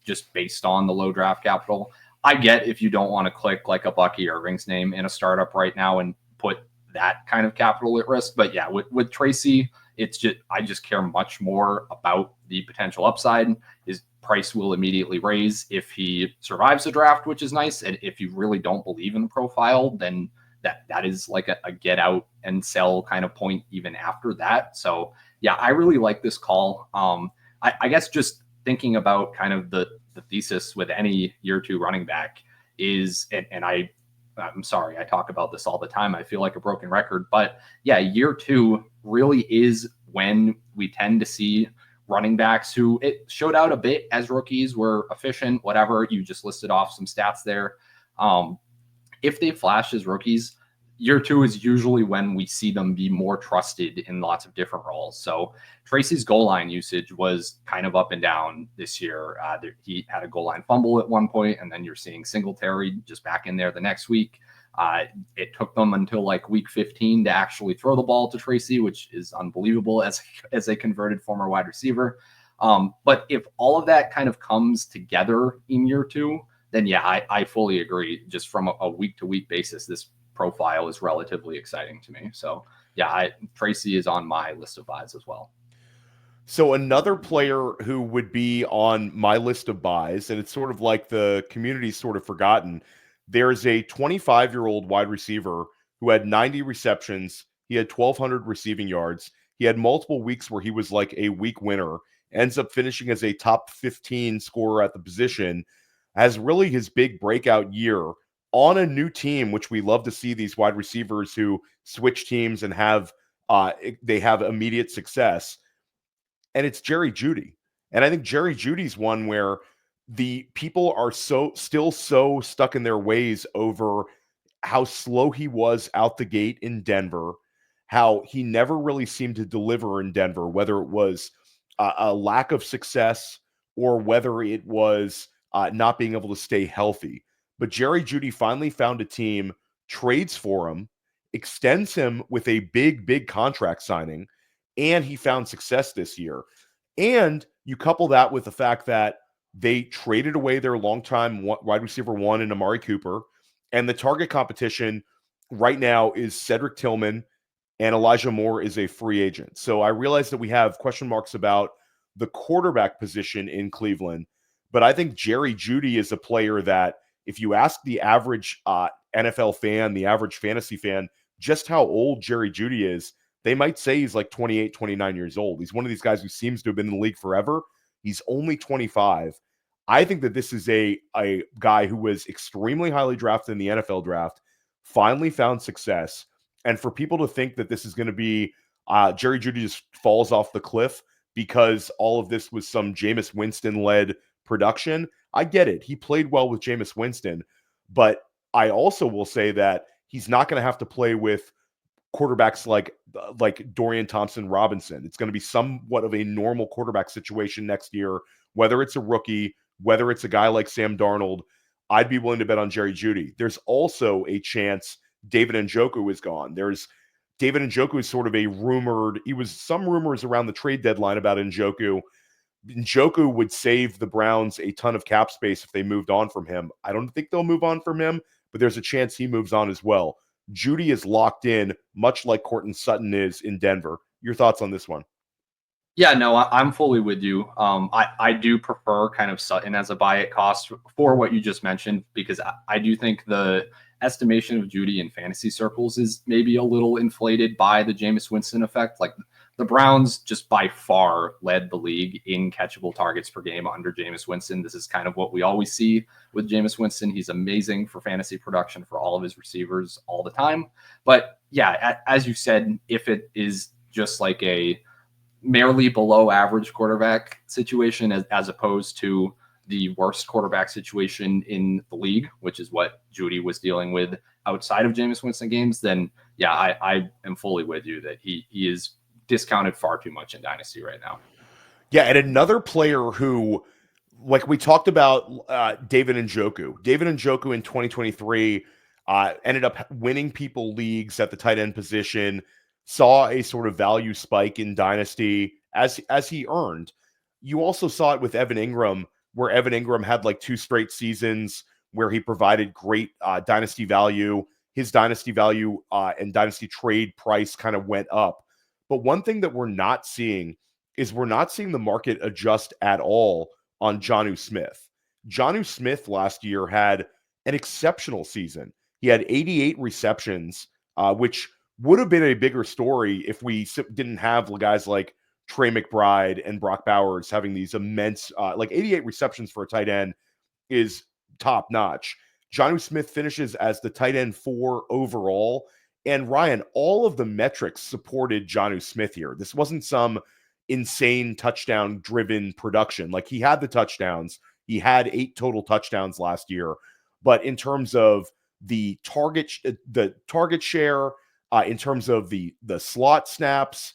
just based on the low draft capital. I get if you don't want to click like a Bucky Irving's name in a startup right now and put that kind of capital at risk. But yeah, with Tracy, I just care much more about the potential upside. His price will immediately raise if he survives the draft, which is nice. And if you really don't believe in the profile, then that is like a get out and sell kind of point even after that. So yeah, I really like this call. I guess just thinking about kind of the thesis with any year 2 running back is, and I'm sorry, I talk about this all the time. I feel like a broken record, but yeah, year 2 really is when we tend to see running backs who it showed out a bit as rookies, were efficient, whatever. You just listed off some stats there. If they flash as rookies, year 2 is usually when we see them be more trusted in lots of different roles. So Tracy's goal line usage was kind of up and down this year. He had a goal line fumble at one point, and then you're seeing Singletary just back in there the next week. It took them until like week 15 to actually throw the ball to Tracy, which is unbelievable as a converted former wide receiver. But if all of that kind of comes together in year 2, then yeah, I fully agree. Just from a week-to-week basis, this profile is relatively exciting to me. So yeah, Tracy is on my list of buys as well. So another player who would be on my list of buys, and it's sort of like the community's sort of forgotten, there's a 25-year-old wide receiver who had 90 receptions. He had 1,200 receiving yards. He had multiple weeks where he was like a week winner, ends up finishing as a top 15 scorer at the position, has really his big breakout year on a new team, which we love to see these wide receivers who switch teams and they have immediate success. And it's Jerry Jeudy. And I think Jerry Judy's one where the people are still so stuck in their ways over how slow he was out the gate in Denver, how he never really seemed to deliver in Denver, whether it was a lack of success or whether it was not being able to stay healthy. But Jerry Jeudy finally found a team, trades for him, extends him with a big contract signing, and he found success this year. And you couple that with the fact that they traded away their longtime wide receiver one in Amari Cooper, and the target competition right now is Cedric Tillman, and Elijah Moore is a free agent. So I realize that we have question marks about the quarterback position in Cleveland, but I think Jerry Jeudy is a player that if you ask the average NFL fan, the average fantasy fan, just how old Jerry Jeudy is, they might say he's like 28, 29 years old. He's one of these guys who seems to have been in the league forever. He's only 25. I think that this is a guy who was extremely highly drafted in the NFL draft, finally found success. And for people to think that this is going to be Jerry Jeudy just falls off the cliff because all of this was some Jameis Winston-led production, I get it. He played well with Jameis Winston, but I also will say that he's not going to have to play with quarterbacks like Dorian Thompson-Robinson. It's going to be somewhat of a normal quarterback situation next year, whether it's a rookie, whether it's a guy like Sam Darnold. I'd be willing to bet on Jerry Jeudy. There's also a chance David Njoku is gone. David Njoku is sort of some rumors around the trade deadline about Njoku. Njoku would save the Browns a ton of cap space if they moved on from him. I don't think they'll move on from him, but there's a chance he moves on as well. Jeudy is locked in, much like Courtland Sutton is in Denver. Your thoughts on this one? Yeah, no, I'm fully with you. I do prefer kind of Sutton as a buy at cost for what you just mentioned, because I do think the estimation of Jeudy in fantasy circles is maybe a little inflated by the Jameis Winston effect. Like the Browns just by far led the league in catchable targets per game under Jameis Winston. This is kind of what we always see with Jameis Winston. He's amazing for fantasy production for all of his receivers all the time. But yeah, as you said, if it is just like a merely below average quarterback situation as opposed to the worst quarterback situation in the league, which is what Jeudy was dealing with outside of Jameis Winston games, then yeah, I am fully with you that he is discounted far too much in Dynasty right now. Yeah, and another player who, like we talked about, David Njoku. David Njoku in 2023 ended up winning people leagues at the tight end position, saw a sort of value spike in Dynasty as he earned. You also saw it with Evan Ingram, where Evan Ingram had like 2 straight seasons where he provided great Dynasty value. His Dynasty value and Dynasty trade price kind of went up. But one thing that we're not seeing is we're not seeing the market adjust at all on Jonnu Smith. Jonnu Smith last year had an exceptional season. He had 88 receptions, which would have been a bigger story if we didn't have guys like Trey McBride and Brock Bowers having these immense, 88 receptions for a tight end is top notch. Jonnu Smith finishes as the tight end 4 overall. And Ryan, all of the metrics supported Jonnu Smith here. This wasn't some insane touchdown driven production. Like he had the touchdowns. He had 8 total touchdowns last year. But in terms of the target share, in terms of the slot snaps,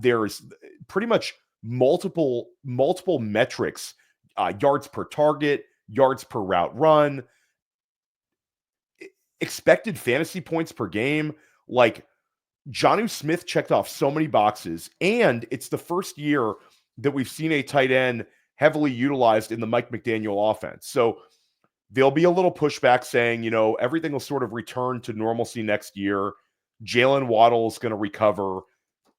there's pretty much multiple metrics, yards per target, yards per route run, expected fantasy points per game. Like Jonnu Smith checked off so many boxes, and it's the first year that we've seen a tight end heavily utilized in the Mike McDaniel offense. So there'll be a little pushback saying, everything will sort of return to normalcy next year. Jalen Waddle is going to recover.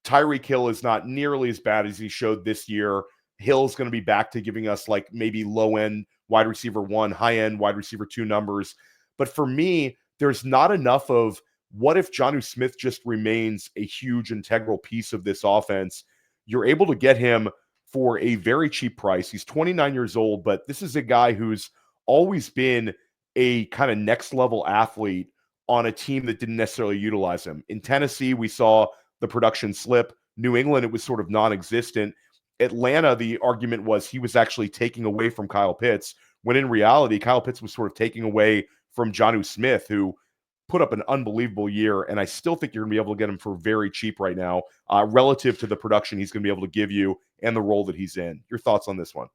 Tyreek Hill is not nearly as bad as he showed this year. Hill's going to be back to giving us like maybe low-end wide receiver 1, high-end wide receiver 2 numbers. But for me, there's not enough of what if Jonnu Smith just remains a huge integral piece of this offense. You're able to get him for a very cheap price. He's 29 years old, but this is a guy who's always been a kind of next-level athlete on a team that didn't necessarily utilize him. In Tennessee, we saw the production slip. New England, it was sort of non-existent. Atlanta, the argument was he was actually taking away from Kyle Pitts, when in reality, Kyle Pitts was sort of taking away from Jonnu Smith, who put up an unbelievable year, and I still think you're going to be able to get him for very cheap right now, relative to the production he's going to be able to give you and the role that he's in. Your thoughts on this one?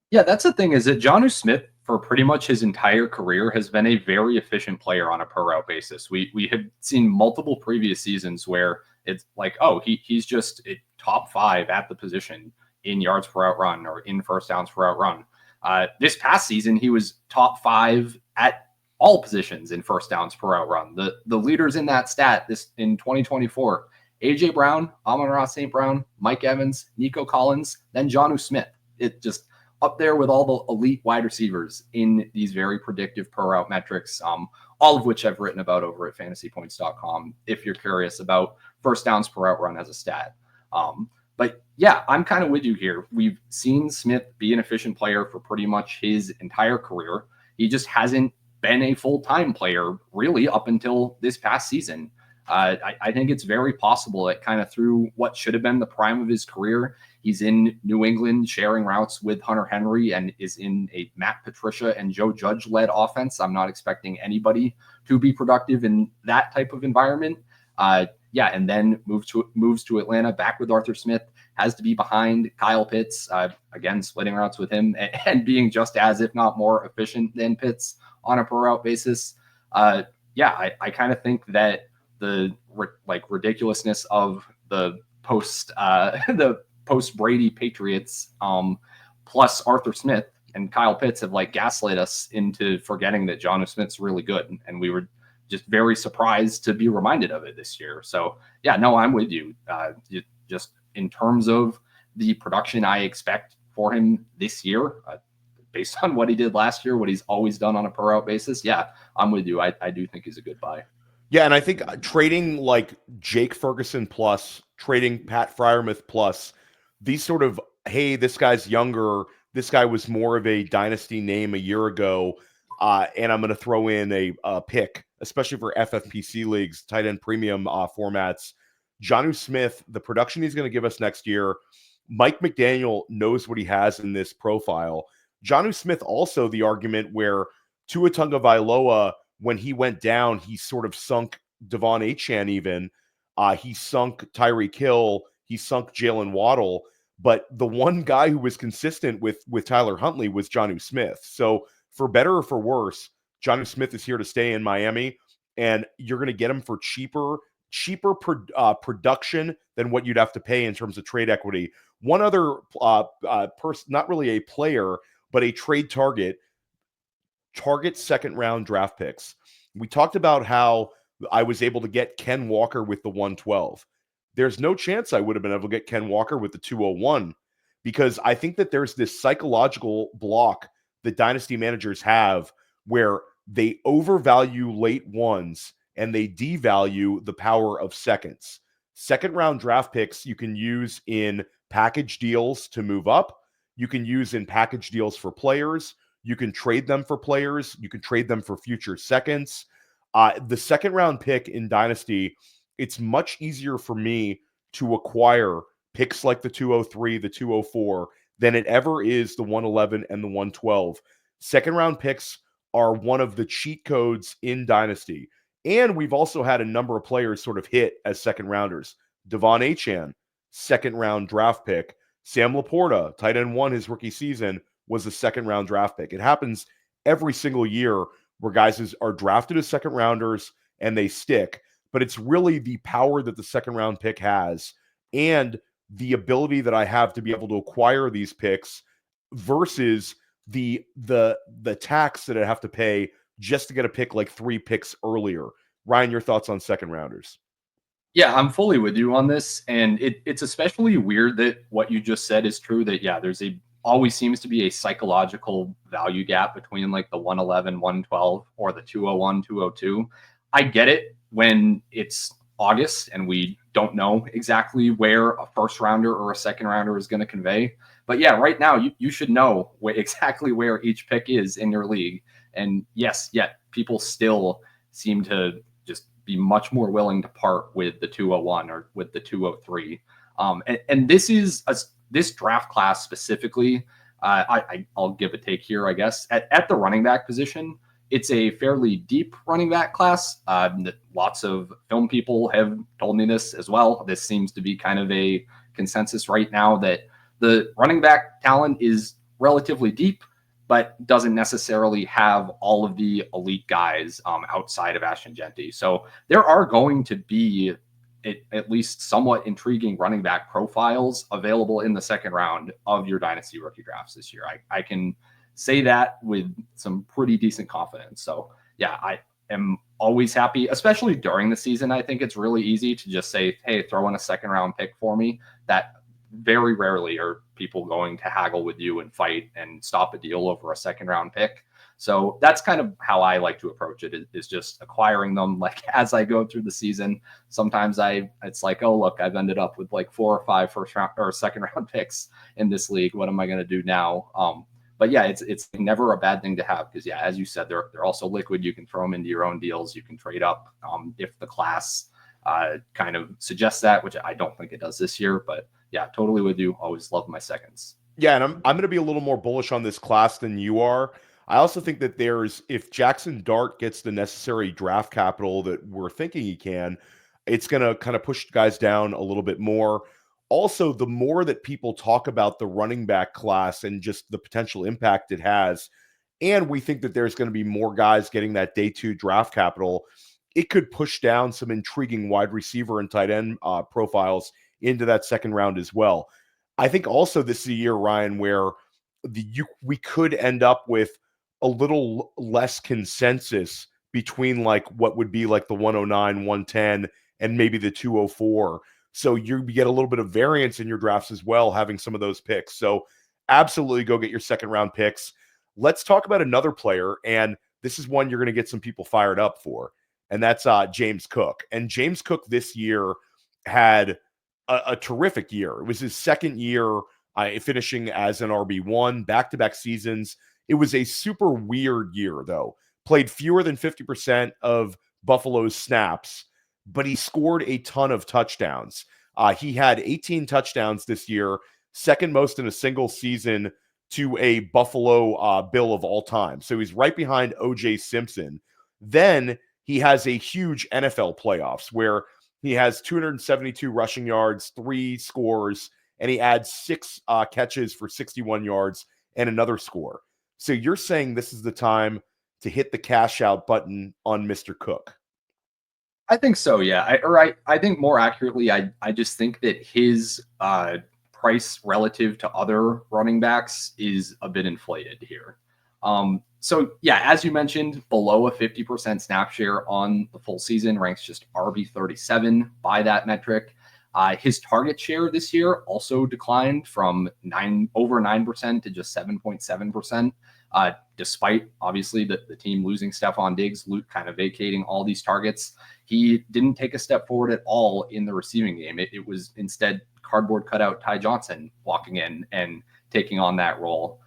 Yeah, that's the thing, is that Jonnu Smith, for pretty much his entire career, has been a very efficient player on a per route basis. We have seen multiple previous seasons where it's like, oh, he's just a top 5 at the position in yards per route run or in first downs per route run. This past season, he was top 5 at all positions in first downs per route run. The leaders in that stat this in 2024, AJ Brown, Amon-Ra St. Brown, Mike Evans, Nico Collins, then Jonnu Smith. It just up there with all the elite wide receivers in these very predictive per route metrics, all of which I've written about over at fantasypoints.com if you're curious about first downs per route run as a stat. But yeah, I'm kind of with you here. We've seen Smith be an efficient player for pretty much his entire career. He just hasn't been a full-time player really up until this past season. I think it's very possible that kind of through what should have been the prime of his career, he's in New England sharing routes with Hunter Henry and is in a Matt Patricia and Joe Judge-led offense. I'm not expecting anybody to be productive in that type of environment. And then moves to Atlanta, back with Arthur Smith, has to be behind Kyle Pitts, again, splitting routes with him and being just as, if not more efficient than Pitts on a per route basis. I kind of think that the ridiculousness of the post Brady Patriots plus Arthur Smith and Kyle Pitts have gaslit us into forgetting that Jonnu Smith's really good, and we were just very surprised to be reminded of it this year. So yeah, no, I'm with you. Just in terms of the production I expect for him this year, based on what he did last year, what he's always done on a per route basis, yeah, I'm with you. I do think he's a good buy. Yeah, and I think trading like Jake Ferguson plus, trading Pat Freiermuth plus, these sort of, hey, this guy's younger, this guy was more of a dynasty name a year ago, and I'm going to throw in a pick, especially for FFPC leagues, tight end premium formats. Jonnu Smith, the production he's going to give us next year, Mike McDaniel knows what he has in this profile. Jonnu Smith also the argument where Tua Tagovailoa, when he went down, he sort of sunk Devon Achane even. He sunk Tyreek Hill. He sunk Jalen Waddle. But the one guy who was consistent with Tyler Huntley was Jonnu Smith. So for better or for worse, Jonnu Smith is here to stay in Miami, and you're going to get him for cheaper production than what you'd have to pay in terms of trade equity. One other person, not really a player, but a trade target second round draft picks. We talked about how I was able to get Ken Walker with the 112. There's no chance I would have been able to get Ken Walker with the 201, because I think that there's this psychological block that dynasty managers have where they overvalue late ones and they devalue the power of seconds. Second round draft picks you can use in package deals to move up. You can use in package deals for players. You can trade them for players. You can trade them for future seconds. The second round pick in Dynasty, it's much easier for me to acquire picks like the 203, the 204, than it ever is the 111 and the 112. Second round picks are one of the cheat codes in Dynasty. And we've also had a number of players sort of hit as second rounders. Devon Achane, second round draft pick. Sam Laporta, tight end 1 his rookie season, was a second round draft pick. It happens every single year where guys are drafted as second rounders and they stick. But it's really the power that the second round pick has and the ability that I have to be able to acquire these picks versus the tax that I have to pay just to get a pick like 3 picks earlier. Ryan, your thoughts on second rounders? Yeah, I'm fully with you on this. And it's especially weird that what you just said is true, that, yeah, there's always seems to be a psychological value gap between like the 111, 112 or the 201, 202. I get it when it's August and we don't know exactly where a first rounder or a second rounder is going to convey. But yeah, right now you should know exactly where each pick is in your league. And yes, yet people still seem to just be much more willing to part with the 201 or with the 203. And this is this draft class specifically. I'll give a take here, I guess. At the running back position, it's a fairly deep running back class. Lots of film people have told me this as well. This seems to be kind of a consensus right now that the running back talent is relatively deep, but doesn't necessarily have all of the elite guys outside of Ashton Genty. So there are going to be at least somewhat intriguing running back profiles available in the second round of your dynasty rookie drafts this year. I can say that with some pretty decent confidence. So yeah, I am always happy, especially during the season. I think it's really easy to just say, hey, throw in a second round pick for me. That very rarely are people going to haggle with you and fight and stop a deal over a second round pick. So that's kind of how I like to approach it, is just acquiring them like as I go through the season. Sometimes it's like, oh, look, I've ended up with like 4 or 5 first round or second round picks in this league. What am I going to do now? But yeah, it's never a bad thing to have, because yeah, as you said, they're also liquid. You can throw them into your own deals. You can trade up if the class kind of suggests that, which I don't think it does this year. But yeah, totally with you. Always love my seconds. Yeah, and I'm going to be a little more bullish on this class than you are. I also think that if Jackson Dart gets the necessary draft capital that we're thinking he can, it's going to kind of push guys down a little bit more. Also, the more that people talk about the running back class and just the potential impact it has, and we think that there's going to be more guys getting that day 2 draft capital, it could push down some intriguing wide receiver and tight end profiles into that second round as well. I think also this is a year, Ryan, where we could end up with a little less consensus between like what would be like the 109, 110, and maybe the 204. So you get a little bit of variance in your drafts as well, having some of those picks. So absolutely go get your second round picks. Let's talk about another player, and this is one you're going to get some people fired up for, and that's James Cook. And James Cook this year had a terrific year. It was his second year finishing as an RB1, back-to-back seasons. It was a super weird year, though. Played fewer than 50% of Buffalo's snaps, but he scored a ton of touchdowns. He had 18 touchdowns this year, second most in a single season to a Buffalo Bill of all time. So he's right behind O.J. Simpson. Then he has a huge NFL playoffs where he has 272 rushing yards, 3 scores, and he adds 6 catches for 61 yards and another score. So you're saying this is the time to hit the cash out button on Mr. Cook? I think so, yeah. I think more accurately, I just think that his price relative to other running backs is a bit inflated here. So yeah, as you mentioned, below a 50% snap share on the full season, ranks just RB 37 by that metric. His target share this year also declined from over 9% to just 7.7%, despite obviously the team losing Stephon Diggs, kind of vacating all these targets. He didn't take a step forward at all in the receiving game. It was instead cardboard cutout Ty Johnson walking in and taking on that role.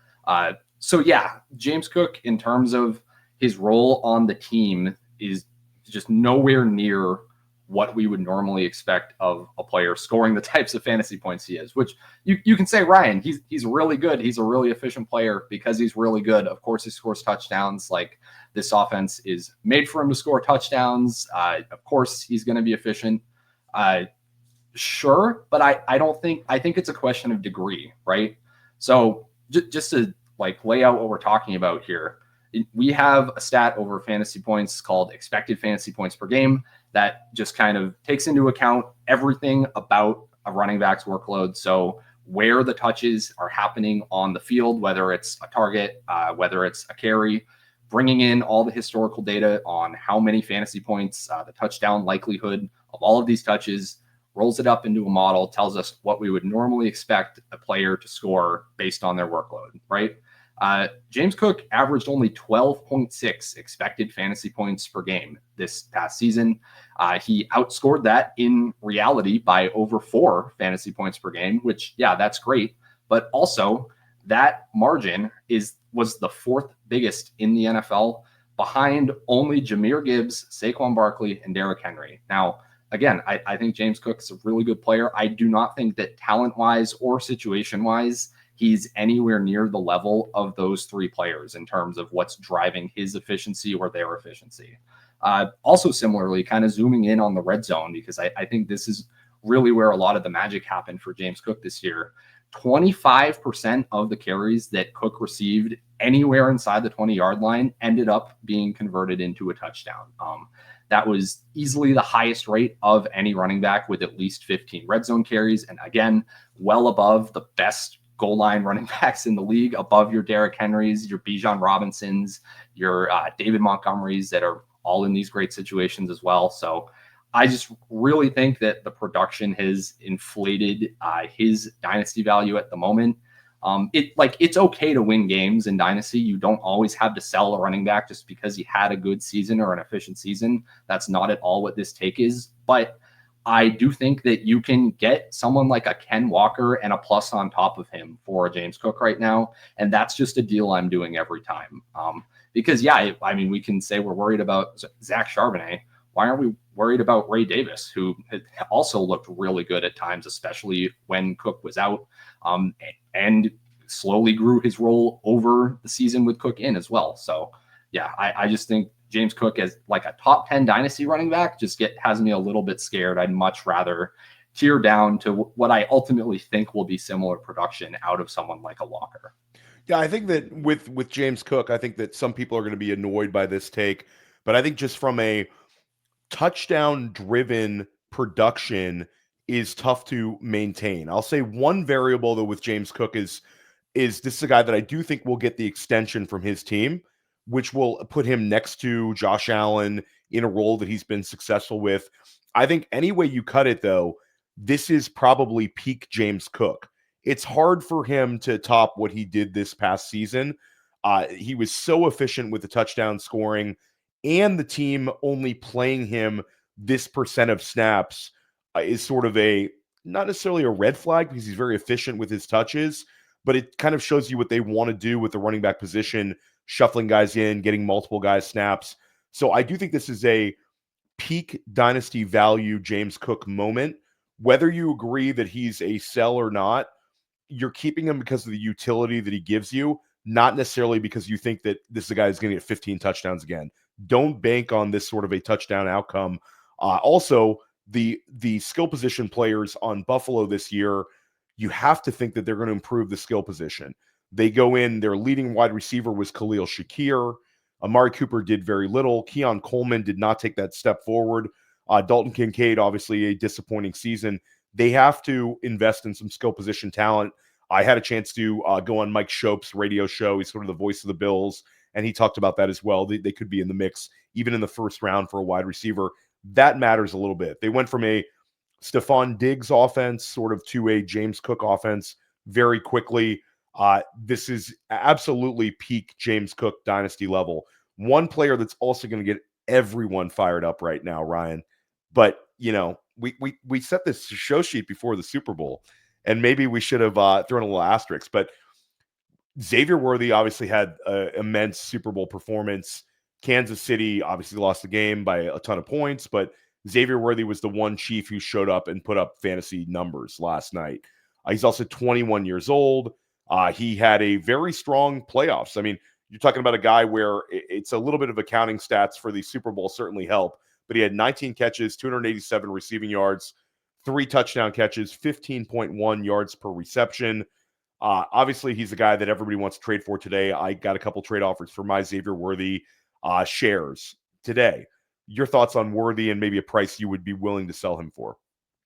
So yeah, James Cook, in terms of his role on the team, is just nowhere near what we would normally expect of a player scoring the types of fantasy points he is, which you can say, Ryan, he's really good. He's a really efficient player because he's really good. Of course, he scores touchdowns. Like, this offense is made for him to score touchdowns. Of course, he's going to be efficient. Sure, but I think it's a question of degree, right? So just to like lay out what we're talking about here, we have a stat over fantasy points called expected fantasy points per game that just kind of takes into account everything about a running back's workload. So where the touches are happening on the field, whether it's a target, whether it's a carry, bringing in all the historical data on how many fantasy points, the touchdown likelihood of all of these touches, rolls it up into a model, tells us what we would normally expect a player to score based on their workload, right? James Cook averaged only 12.6 expected fantasy points per game this past season. He outscored that in reality by over 4 fantasy points per game, which, yeah, that's great. But also, that margin was the 4th biggest in the NFL, behind only Jahmyr Gibbs, Saquon Barkley, and Derrick Henry. Now, again, I think James Cook is a really good player. I do not think that talent-wise or situation-wise, he's anywhere near the level of those three players in terms of what's driving his efficiency or their efficiency. Also, similarly, kind of zooming in on the red zone, because I think this is really where a lot of the magic happened for James Cook this year. 25% of the carries that Cook received anywhere inside the 20-yard line ended up being converted into a touchdown. That was easily the highest rate of any running back with at least 15 red zone carries. And again, well above the best goal line running backs in the league, above your Derrick Henrys, your Bijan Robinsons, your David Montgomerys that are all in these great situations as well. So I just really think that the production has inflated his dynasty value at the moment. It's okay to win games in Dynasty. You don't always have to sell a running back just because he had a good season or an efficient season. That's not at all what this take is. But I do think that you can get someone like a Ken Walker and a plus on top of him for a James Cook right now. And that's just a deal I'm doing every time. Because, yeah, I mean, we can say we're worried about Zach Charbonnet. Why aren't we worried about Ray Davis, who also looked really good at times, especially when Cook was out, and slowly grew his role over the season with Cook in as well. So, yeah, I just think James Cook as like a top 10 dynasty running back has me a little bit scared. I'd much rather tear down to what I ultimately think will be similar production out of someone like a Walker. Yeah, I think that with James Cook, I think that some people are going to be annoyed by this take, but I think just from a touchdown-driven production is tough to maintain. I'll say one variable, though, with James Cook is this is a guy that I do think will get the extension from his team, which will put him next to Josh Allen in a role that he's been successful with. I think any way you cut it, though, this is probably peak James Cook. It's hard for him to top what he did this past season. He was so efficient with the touchdown scoring, and the team only playing him this percent of snaps is sort of not necessarily a red flag because he's very efficient with his touches, but it kind of shows you what they want to do with the running back position, shuffling guys in, getting multiple guys snaps. So I do think this is a peak dynasty value James Cook moment. Whether you agree that he's a sell or not, you're keeping him because of the utility that he gives you, not necessarily because you think that this is a guy who's going to get 15 touchdowns again. Don't bank on this sort of a touchdown outcome. Also, the skill position players on Buffalo this year, you have to think that they're going to improve the skill position. They go in, their leading wide receiver was Khalil Shakir. Amari Cooper did very little. Keon Coleman did not take that step forward. Dalton Kincaid, obviously a disappointing season. They have to invest in some skill position talent. I had a chance to go on Mike Shope's radio show. He's sort of the voice of the Bills, and he talked about that as well. They could be in the mix, even in the first round for a wide receiver. That matters a little bit. They went from a Stephon Diggs offense sort of to a James Cook offense very quickly. This is absolutely peak James Cook dynasty level. One player that's also going to get everyone fired up right now, Ryan. But, you know, we set this show sheet before the Super Bowl, and maybe we should have thrown a little asterisk. But Xavier Worthy obviously had an immense Super Bowl performance. Kansas City obviously lost the game by a ton of points, but Xavier Worthy was the one Chief who showed up and put up fantasy numbers last night. He's also 21 years old. He had a very strong playoffs. I mean, you're talking about a guy where it's a little bit of accounting stats for the Super Bowl certainly help, but he had 19 catches, 287 receiving yards, 3 touchdown catches, 15.1 yards per reception. Obviously, he's a guy that everybody wants to trade for today. I got a couple trade offers for my Xavier Worthy shares today. Your thoughts on Worthy and maybe a price you would be willing to sell him for?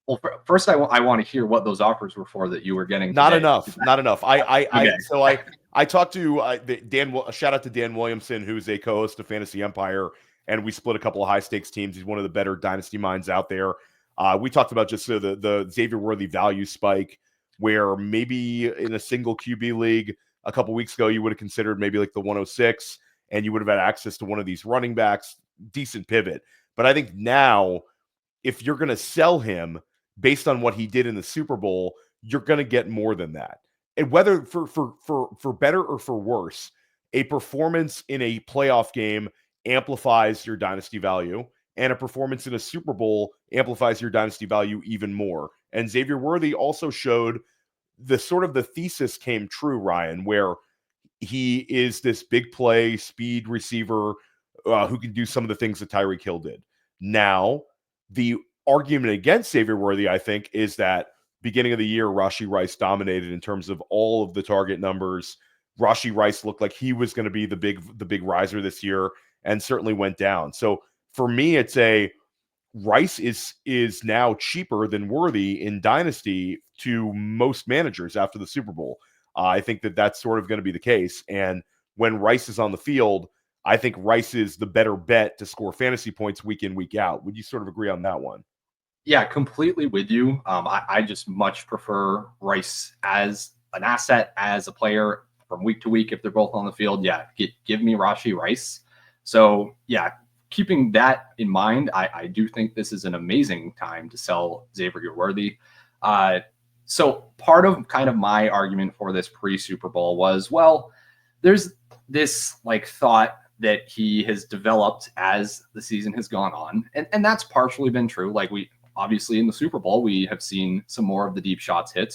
Well, first, I want to hear what those offers were for that you were getting. Not today. enough. Not enough. Okay. I talked to Dan. Shout out to Dan Williamson, who's a co-host of Fantasy Empire, and we split a couple of high stakes teams. He's one of the better dynasty minds out there. We talked about just the Xavier Worthy value spike, where maybe in a single QB league a couple weeks ago you would have considered maybe like the 106, and you would have had access to one of these running backs. Decent pivot, but I think now if you're going to sell him based on what he did in the Super Bowl, you're going to get more than that. And whether for better or for worse, a performance in a playoff game amplifies your dynasty value, and a performance in a Super Bowl amplifies your dynasty value even more. And Xavier Worthy also showed the sort of the thesis came true, Ryan, where he is this big play speed receiver who can do some of the things that Tyreek Hill did. Now, the argument against Xavier Worthy, I think, is that beginning of the year, Rashee Rice dominated in terms of all of the target numbers. Rashee Rice looked like he was going to be the big riser this year, and certainly went down. So for me, it's a Rice is now cheaper than Worthy in Dynasty to most managers after the Super Bowl. I think that that's sort of going to be the case. And when Rice is on the field, I think Rice is the better bet to score fantasy points week in, week out. Would you sort of agree on that one? Yeah, completely with you. I just much prefer Rice as an asset, as a player from week to week. If they're both on the field, yeah, give me Rashee Rice. So yeah, keeping that in mind, I do think this is an amazing time to sell Xavier Worthy. So part of kind of my argument for this pre-Super Bowl was, well, there's this like thought that he has developed as the season has gone on. And that's partially been true. Like we obviously in the Super Bowl, we have seen some more of the deep shots hit,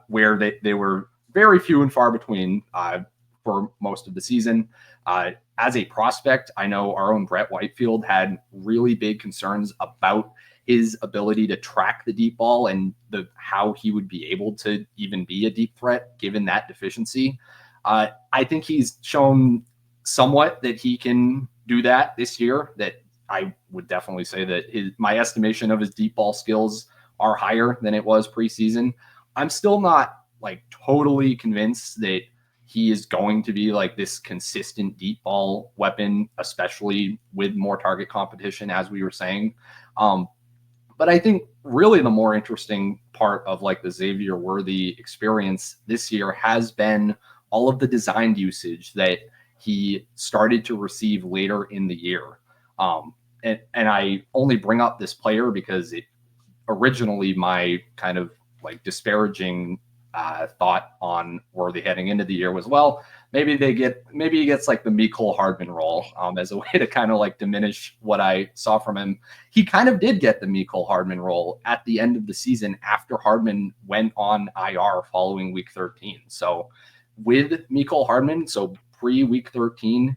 where they were very few and far between for most of the season. As a prospect, I know our own Brett Whitefield had really big concerns about his ability to track the deep ball and how he would be able to even be a deep threat given that deficiency. I think he's shown somewhat that he can do that this year. That I would definitely say that my estimation of his deep ball skills are higher than it was preseason. I'm still not like totally convinced that he is going to be like this consistent deep ball weapon, especially with more target competition, as we were saying. But I think really the more interesting part of like the Xavier Worthy experience this year has been all of the designed usage that he started to receive later in the year. And I only bring up this player because it originally my kind of like disparaging thought on Worthy heading into the year was, well, maybe he gets like the Mecole Hardman role as a way to kind of like diminish what I saw from him. He kind of did get the Mecole Hardman role at the end of the season after Hardman went on IR following week 13. So with Mecole Hardman, so pre-week 13,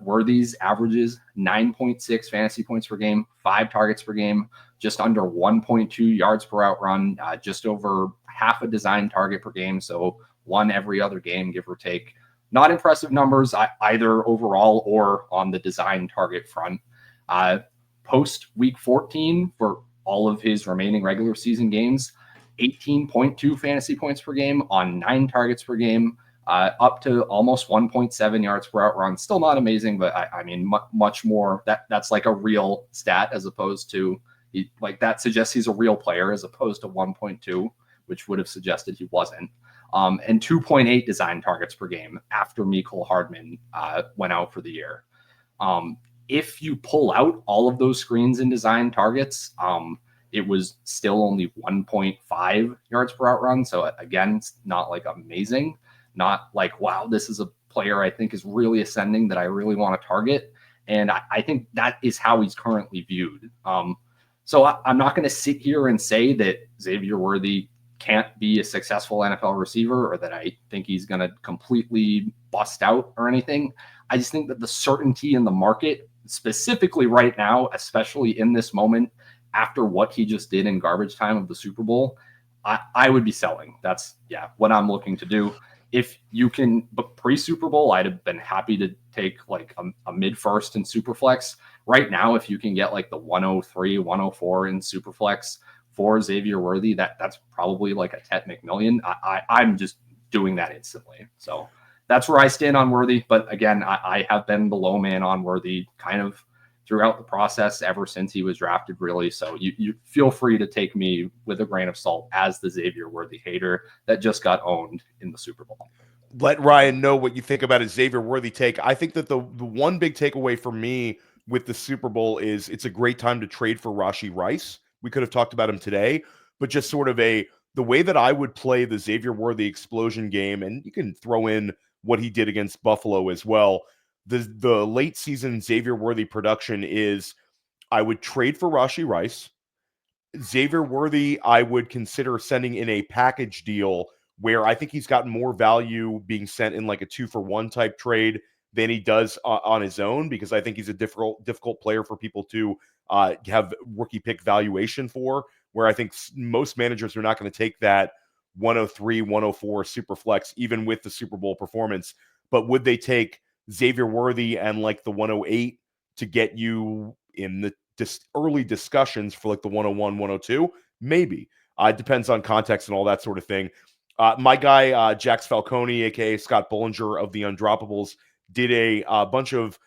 Worthy's averages 9.6 fantasy points per game, 5 targets per game, just under 1.2 yards per out run, just over half a design target per game. So one every other game, give or take. Not impressive numbers either overall or on the design target front. Post week 14 for all of his remaining regular season games, 18.2 fantasy points per game on 9 targets per game. Up to almost 1.7 yards per out run. Still not amazing, but I mean, much more. That's like a real stat as opposed to like that suggests he's a real player as opposed to 1.2, which would have suggested he wasn't. And 2.8 design targets per game after Mecole Hardman went out for the year. If you pull out all of those screens and design targets, it was still only 1.5 yards per out run. So again, it's not like amazing. Not like, wow, this is a player I think is really ascending that I really want to target. And I think that is how he's currently viewed. So I'm not going to sit here and say that Xavier Worthy can't be a successful NFL receiver or that I think he's going to completely bust out or anything. I just think that the certainty in the market, specifically right now, especially in this moment, after what he just did in garbage time of the Super Bowl, I would be selling. That's what I'm looking to do. If you can, but pre-Super Bowl, I'd have been happy to take like a mid-first in Superflex. Right now, if you can get like the 103, 104 in Superflex for Xavier Worthy, that's probably like a Tet McMillian. I'm just doing that instantly. So that's where I stand on Worthy. But again, I have been the low man on Worthy kind of throughout the process ever since he was drafted, really. So you feel free to take me with a grain of salt as the Xavier Worthy hater that just got owned in the Super Bowl. Let Ryan know what you think about his Xavier Worthy take. I think that the one big takeaway for me with the Super Bowl is it's a great time to trade for Rashee Rice. We could have talked about him today, but just sort of the way that I would play the Xavier Worthy explosion game, and you can throw in what he did against Buffalo as well. The late season Xavier Worthy production is I would trade for Rashee Rice. Xavier Worthy, I would consider sending in a package deal where I think he's gotten more value being sent in like a 2-for-1 type trade than he does on his own, because I think he's a difficult player for people to have rookie pick valuation for, where I think most managers are not going to take that 103, 104 super flex, even with the Super Bowl performance. But would they take Xavier Worthy and like the 108 to get you in the early discussions for like the 101, 102? Maybe. It depends on context and all that sort of thing. My guy, Jax Falcone, aka Scott Bullinger of the Undroppables, did a bunch of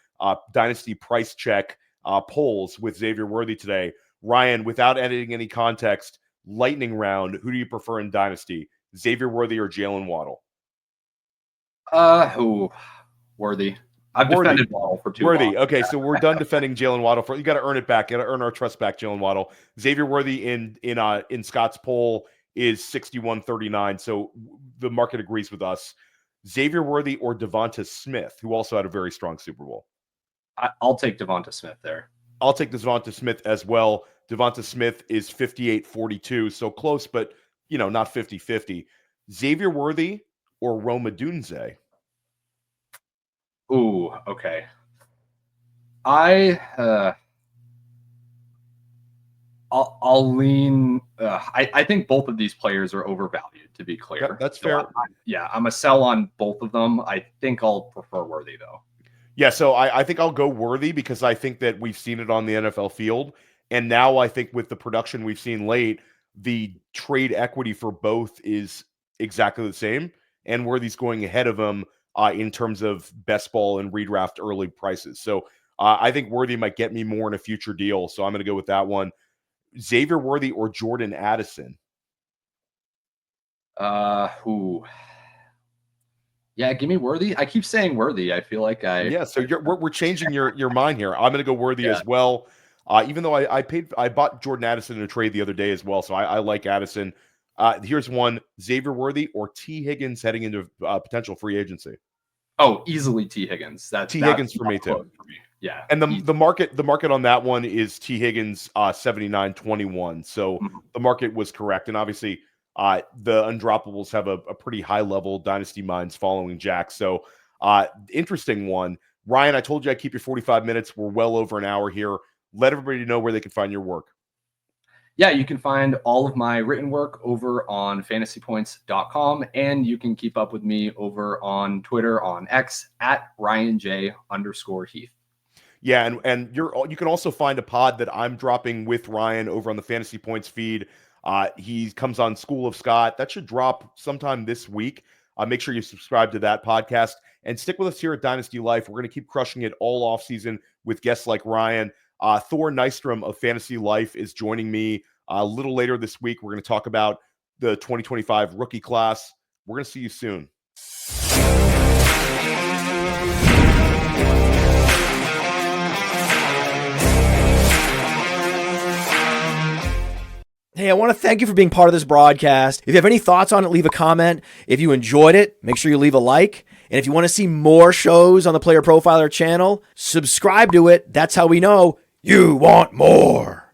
Dynasty price check polls with Xavier Worthy today. Ryan, without adding any context, lightning round, who do you prefer in Dynasty, Xavier Worthy or Jalen Waddle? Worthy. I've defended Waddle for too Worthy. long. Okay, so we're done defending Jalen Waddle. You got to earn it back. You got to earn our trust back, Jalen Waddle. Xavier Worthy in Scott's poll is 61.39. So the market agrees with us. Xavier Worthy or Devonta Smith, who also had a very strong Super Bowl. I'll take Devonta Smith there. I'll take Devonta Smith as well. Devonta Smith is 58.42, so close, but not 50-50. Xavier Worthy or Rome Odunze? Ooh, okay. I'll lean. I think both of these players are overvalued, to be clear. Yeah, that's fair. I'm a sell on both of them. I think I'll prefer Worthy, though. Yeah, so I think I'll go Worthy because I think that we've seen it on the NFL field. And now I think with the production we've seen late, the trade equity for both is exactly the same. And Worthy's going ahead of him in terms of best ball and redraft early prices. So I think Worthy might get me more in a future deal. So I'm going to go with that one. Xavier Worthy or Jordan Addison? Yeah, give me Worthy. I keep saying Worthy. I feel like So we're changing your mind here. I'm going to go Worthy as well. Even though I bought Jordan Addison in a trade the other day as well, so I like Addison. Here's one: Xavier Worthy or T. Higgins heading into potential free agency. Oh, easily T. Higgins. That's Higgins for me too. Yeah, and the market on that one is T. Higgins 79.21. So the market was correct, and obviously the Undroppables have a pretty high level Dynasty minds following Jack. So interesting one. Ryan, I told you I'd keep you 45 minutes. We're well over an hour here. Let everybody know where they can find your work. Yeah, you can find all of my written work over on fantasypoints.com, and you can keep up with me over on Twitter on X at RyanJ_Heath. Yeah, and you can also find a pod that I'm dropping with Ryan over on the Fantasy Points feed. He comes on School of Scott. That should drop sometime this week. Make sure you subscribe to that podcast and stick with us here at Dynasty Life. We're going to keep crushing it all offseason with guests like Ryan. Thor Nystrom of Fantasy Life is joining me a little later this week. We're going to talk about the 2025 rookie class. We're going to see you soon. Hey, I want to thank you for being part of this broadcast. If you have any thoughts on it, leave a comment. If you enjoyed it, make sure you leave a like. And if you want to see more shows on the Player Profiler channel, subscribe to it. That's how we know you want more.